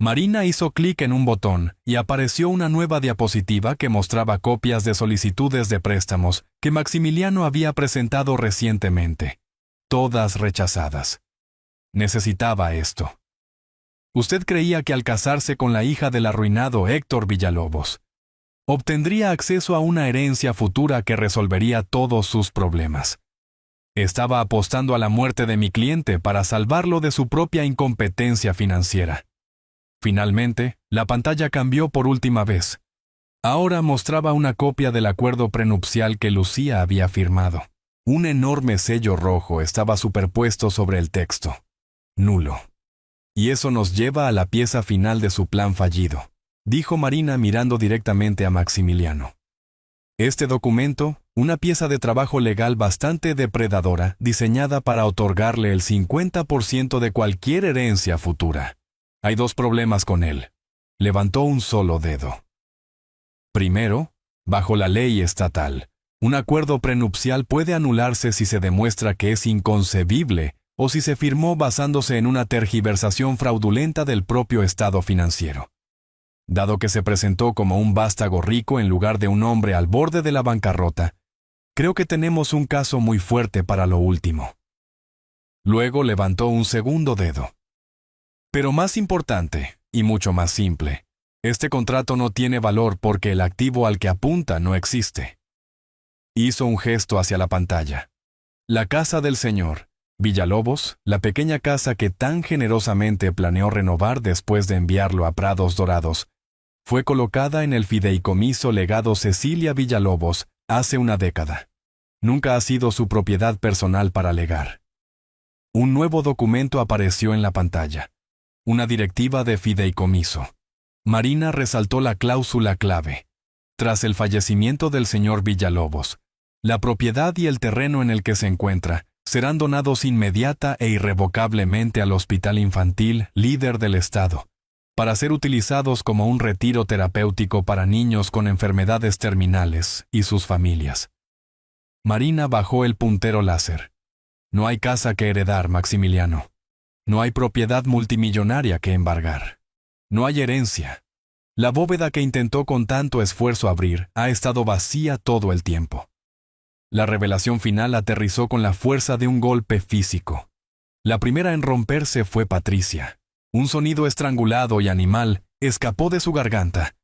Marina hizo clic en un botón y apareció una nueva diapositiva que mostraba copias de solicitudes de préstamos que Maximiliano había presentado recientemente. Todas rechazadas. Necesitaba esto. Usted creía que al casarse con la hija del arruinado Héctor Villalobos, obtendría acceso a una herencia futura que resolvería todos sus problemas. Estaba apostando a la muerte de mi cliente para salvarlo de su propia incompetencia financiera. Finalmente, la pantalla cambió por última vez. Ahora mostraba una copia del acuerdo prenupcial que Lucía había firmado. Un enorme sello rojo estaba superpuesto sobre el texto. Nulo. Y eso nos lleva a la pieza final de su plan fallido, dijo Marina mirando directamente a Maximiliano. Este documento, una pieza de trabajo legal bastante depredadora, diseñada para otorgarle el 50% de cualquier herencia futura. Hay 2 problemas con él. Levantó un solo dedo. Primero, bajo la ley estatal, un acuerdo prenupcial puede anularse si se demuestra que es inconcebible o si se firmó basándose en una tergiversación fraudulenta del propio estado financiero. Dado que se presentó como un vástago rico en lugar de un hombre al borde de la bancarrota, creo que tenemos un caso muy fuerte para lo último. Luego levantó un segundo dedo. Pero más importante, y mucho más simple, este contrato no tiene valor porque el activo al que apunta no existe. Hizo un gesto hacia la pantalla. La casa del señor Villalobos, la pequeña casa que tan generosamente planeó renovar después de enviarlo a Prados Dorados, fue colocada en el fideicomiso legado Cecilia Villalobos hace una década. Nunca ha sido su propiedad personal para legar. Un nuevo documento apareció en la pantalla. Una directiva de fideicomiso. Marina resaltó la cláusula clave. Tras el fallecimiento del señor Villalobos, la propiedad y el terreno en el que se encuentra serán donados inmediata e irrevocablemente al Hospital Infantil Líder del Estado, para ser utilizados como un retiro terapéutico para niños con enfermedades terminales y sus familias. Marina bajó el puntero láser. No hay casa que heredar, Maximiliano. No hay propiedad multimillonaria que embargar. No hay herencia. La bóveda que intentó con tanto esfuerzo abrir ha estado vacía todo el tiempo. La revelación final aterrizó con la fuerza de un golpe físico. La primera en romperse fue Patricia. Un sonido estrangulado y animal escapó de su garganta,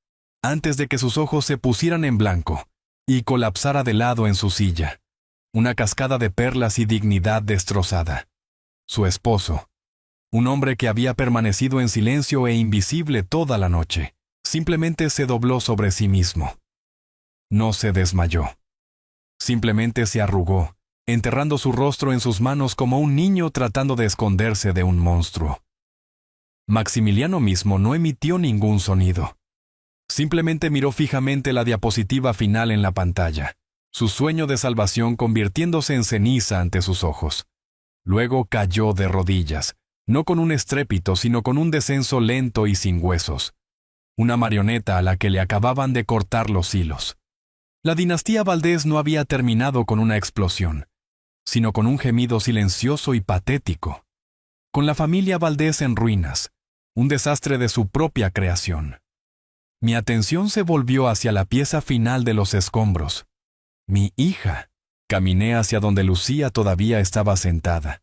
antes de que sus ojos se pusieran en blanco y colapsara de lado en su silla. Una cascada de perlas y dignidad destrozada. Su esposo, un hombre que había permanecido en silencio e invisible toda la noche, Simplemente se dobló sobre sí mismo. No se desmayó. Simplemente se arrugó, enterrando su rostro en sus manos como un niño tratando de esconderse de un monstruo. Maximiliano mismo no emitió ningún sonido. Simplemente miró fijamente la diapositiva final en la pantalla, su sueño de salvación convirtiéndose en ceniza ante sus ojos. Luego cayó de rodillas, no con un estrépito, sino con un descenso lento y sin huesos. Una marioneta a la que le acababan de cortar los hilos. La dinastía Valdés no había terminado con una explosión, sino con un gemido silencioso y patético. Con la familia Valdés en ruinas, un desastre de su propia creación. Mi atención se volvió hacia la pieza final de los escombros. Mi hija. Caminé hacia donde Lucía todavía estaba sentada,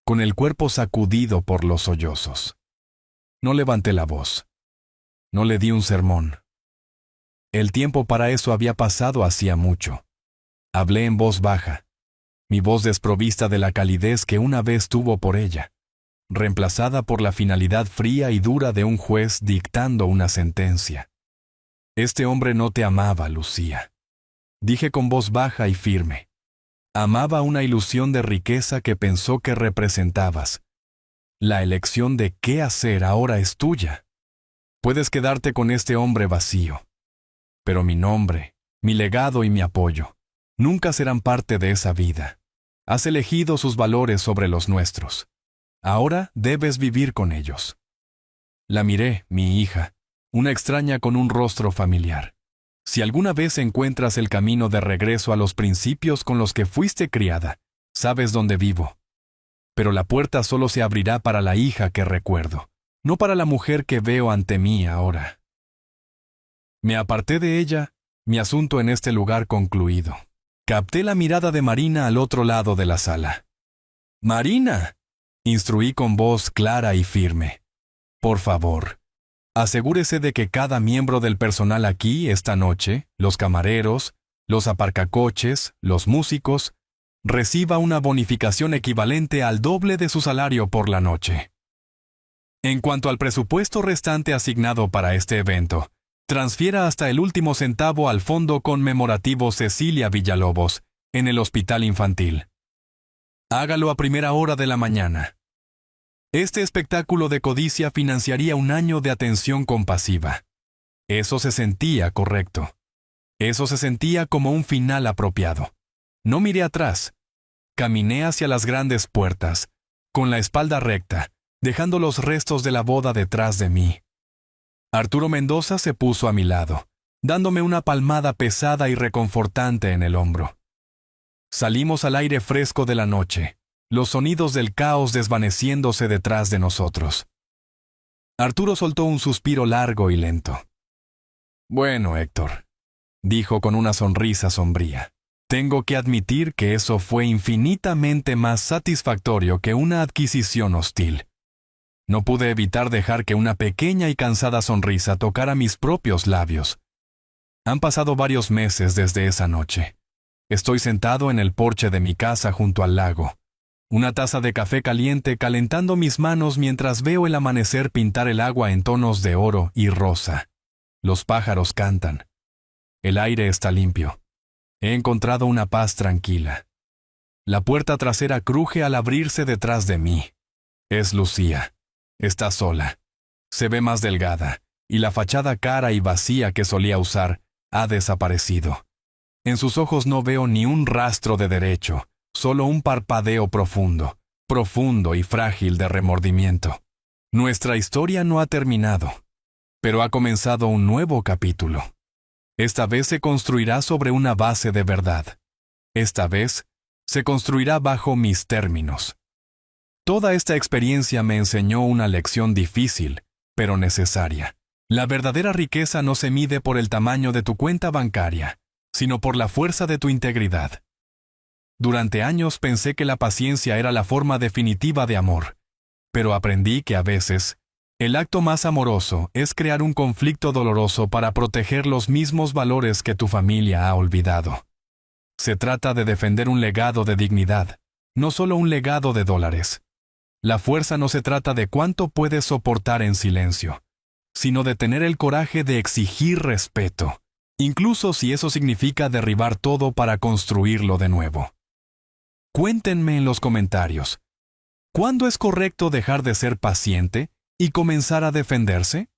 con el cuerpo sacudido por los sollozos. No levanté la voz. No le di un sermón. El tiempo para eso había pasado hacía mucho. Hablé en voz baja, mi voz desprovista de la calidez que una vez tuvo por ella, reemplazada por la finalidad fría y dura de un juez dictando una sentencia. Este hombre no te amaba, Lucía. Dije con voz baja y firme. Amaba una ilusión de riqueza que pensó que representabas. La elección de qué hacer ahora es tuya. Puedes quedarte con este hombre vacío. Pero mi nombre, mi legado y mi apoyo nunca serán parte de esa vida. Has elegido sus valores sobre los nuestros. Ahora debes vivir con ellos. La miré, mi hija, una extraña con un rostro familiar. Si alguna vez encuentras el camino de regreso a los principios con los que fuiste criada, sabes dónde vivo. Pero la puerta solo se abrirá para la hija que recuerdo, no para la mujer que veo ante mí ahora. Me aparté de ella, mi asunto en este lugar concluido. Capté la mirada de Marina al otro lado de la sala. «¡Marina!», instruí con voz clara y firme. «Por favor, asegúrese de que cada miembro del personal aquí esta noche, los camareros, los aparcacoches, los músicos, reciba una bonificación equivalente al doble de su salario por la noche. En cuanto al presupuesto restante asignado para este evento, transfiera hasta el último centavo al Fondo Conmemorativo Cecilia Villalobos, en el Hospital Infantil. Hágalo a primera hora de la mañana. Este espectáculo de codicia financiaría un año de atención compasiva. Eso se sentía correcto. Eso se sentía como un final apropiado. No miré atrás. Caminé hacia las grandes puertas, con la espalda recta, dejando los restos de la boda detrás de mí. Arturo Mendoza se puso a mi lado, dándome una palmada pesada y reconfortante en el hombro. Salimos al aire fresco de la noche, los sonidos del caos desvaneciéndose detrás de nosotros. Arturo soltó un suspiro largo y lento. «Bueno, Héctor», dijo con una sonrisa sombría, «tengo que admitir que eso fue infinitamente más satisfactorio que una adquisición hostil». No pude evitar dejar que una pequeña y cansada sonrisa tocara mis propios labios. Han pasado varios meses desde esa noche. Estoy sentado en el porche de mi casa junto al lago. Una taza de café caliente calentando mis manos mientras veo el amanecer pintar el agua en tonos de oro y rosa. Los pájaros cantan. El aire está limpio. He encontrado una paz tranquila. La puerta trasera cruje al abrirse detrás de mí. Es Lucía. Está sola. Se ve más delgada, y la fachada cara y vacía que solía usar ha desaparecido. En sus ojos no veo ni un rastro de derecho, solo un parpadeo profundo, profundo y frágil de remordimiento. Nuestra historia no ha terminado, pero ha comenzado un nuevo capítulo. Esta vez se construirá sobre una base de verdad. Esta vez se construirá bajo mis términos. Toda esta experiencia me enseñó una lección difícil, pero necesaria. La verdadera riqueza no se mide por el tamaño de tu cuenta bancaria, sino por la fuerza de tu integridad. Durante años pensé que la paciencia era la forma definitiva de amor, pero aprendí que a veces, el acto más amoroso es crear un conflicto doloroso para proteger los mismos valores que tu familia ha olvidado. Se trata de defender un legado de dignidad, no solo un legado de dólares. La fuerza no se trata de cuánto puedes soportar en silencio, sino de tener el coraje de exigir respeto, incluso si eso significa derribar todo para construirlo de nuevo. Cuéntenme en los comentarios, ¿cuándo es correcto dejar de ser paciente y comenzar a defenderse?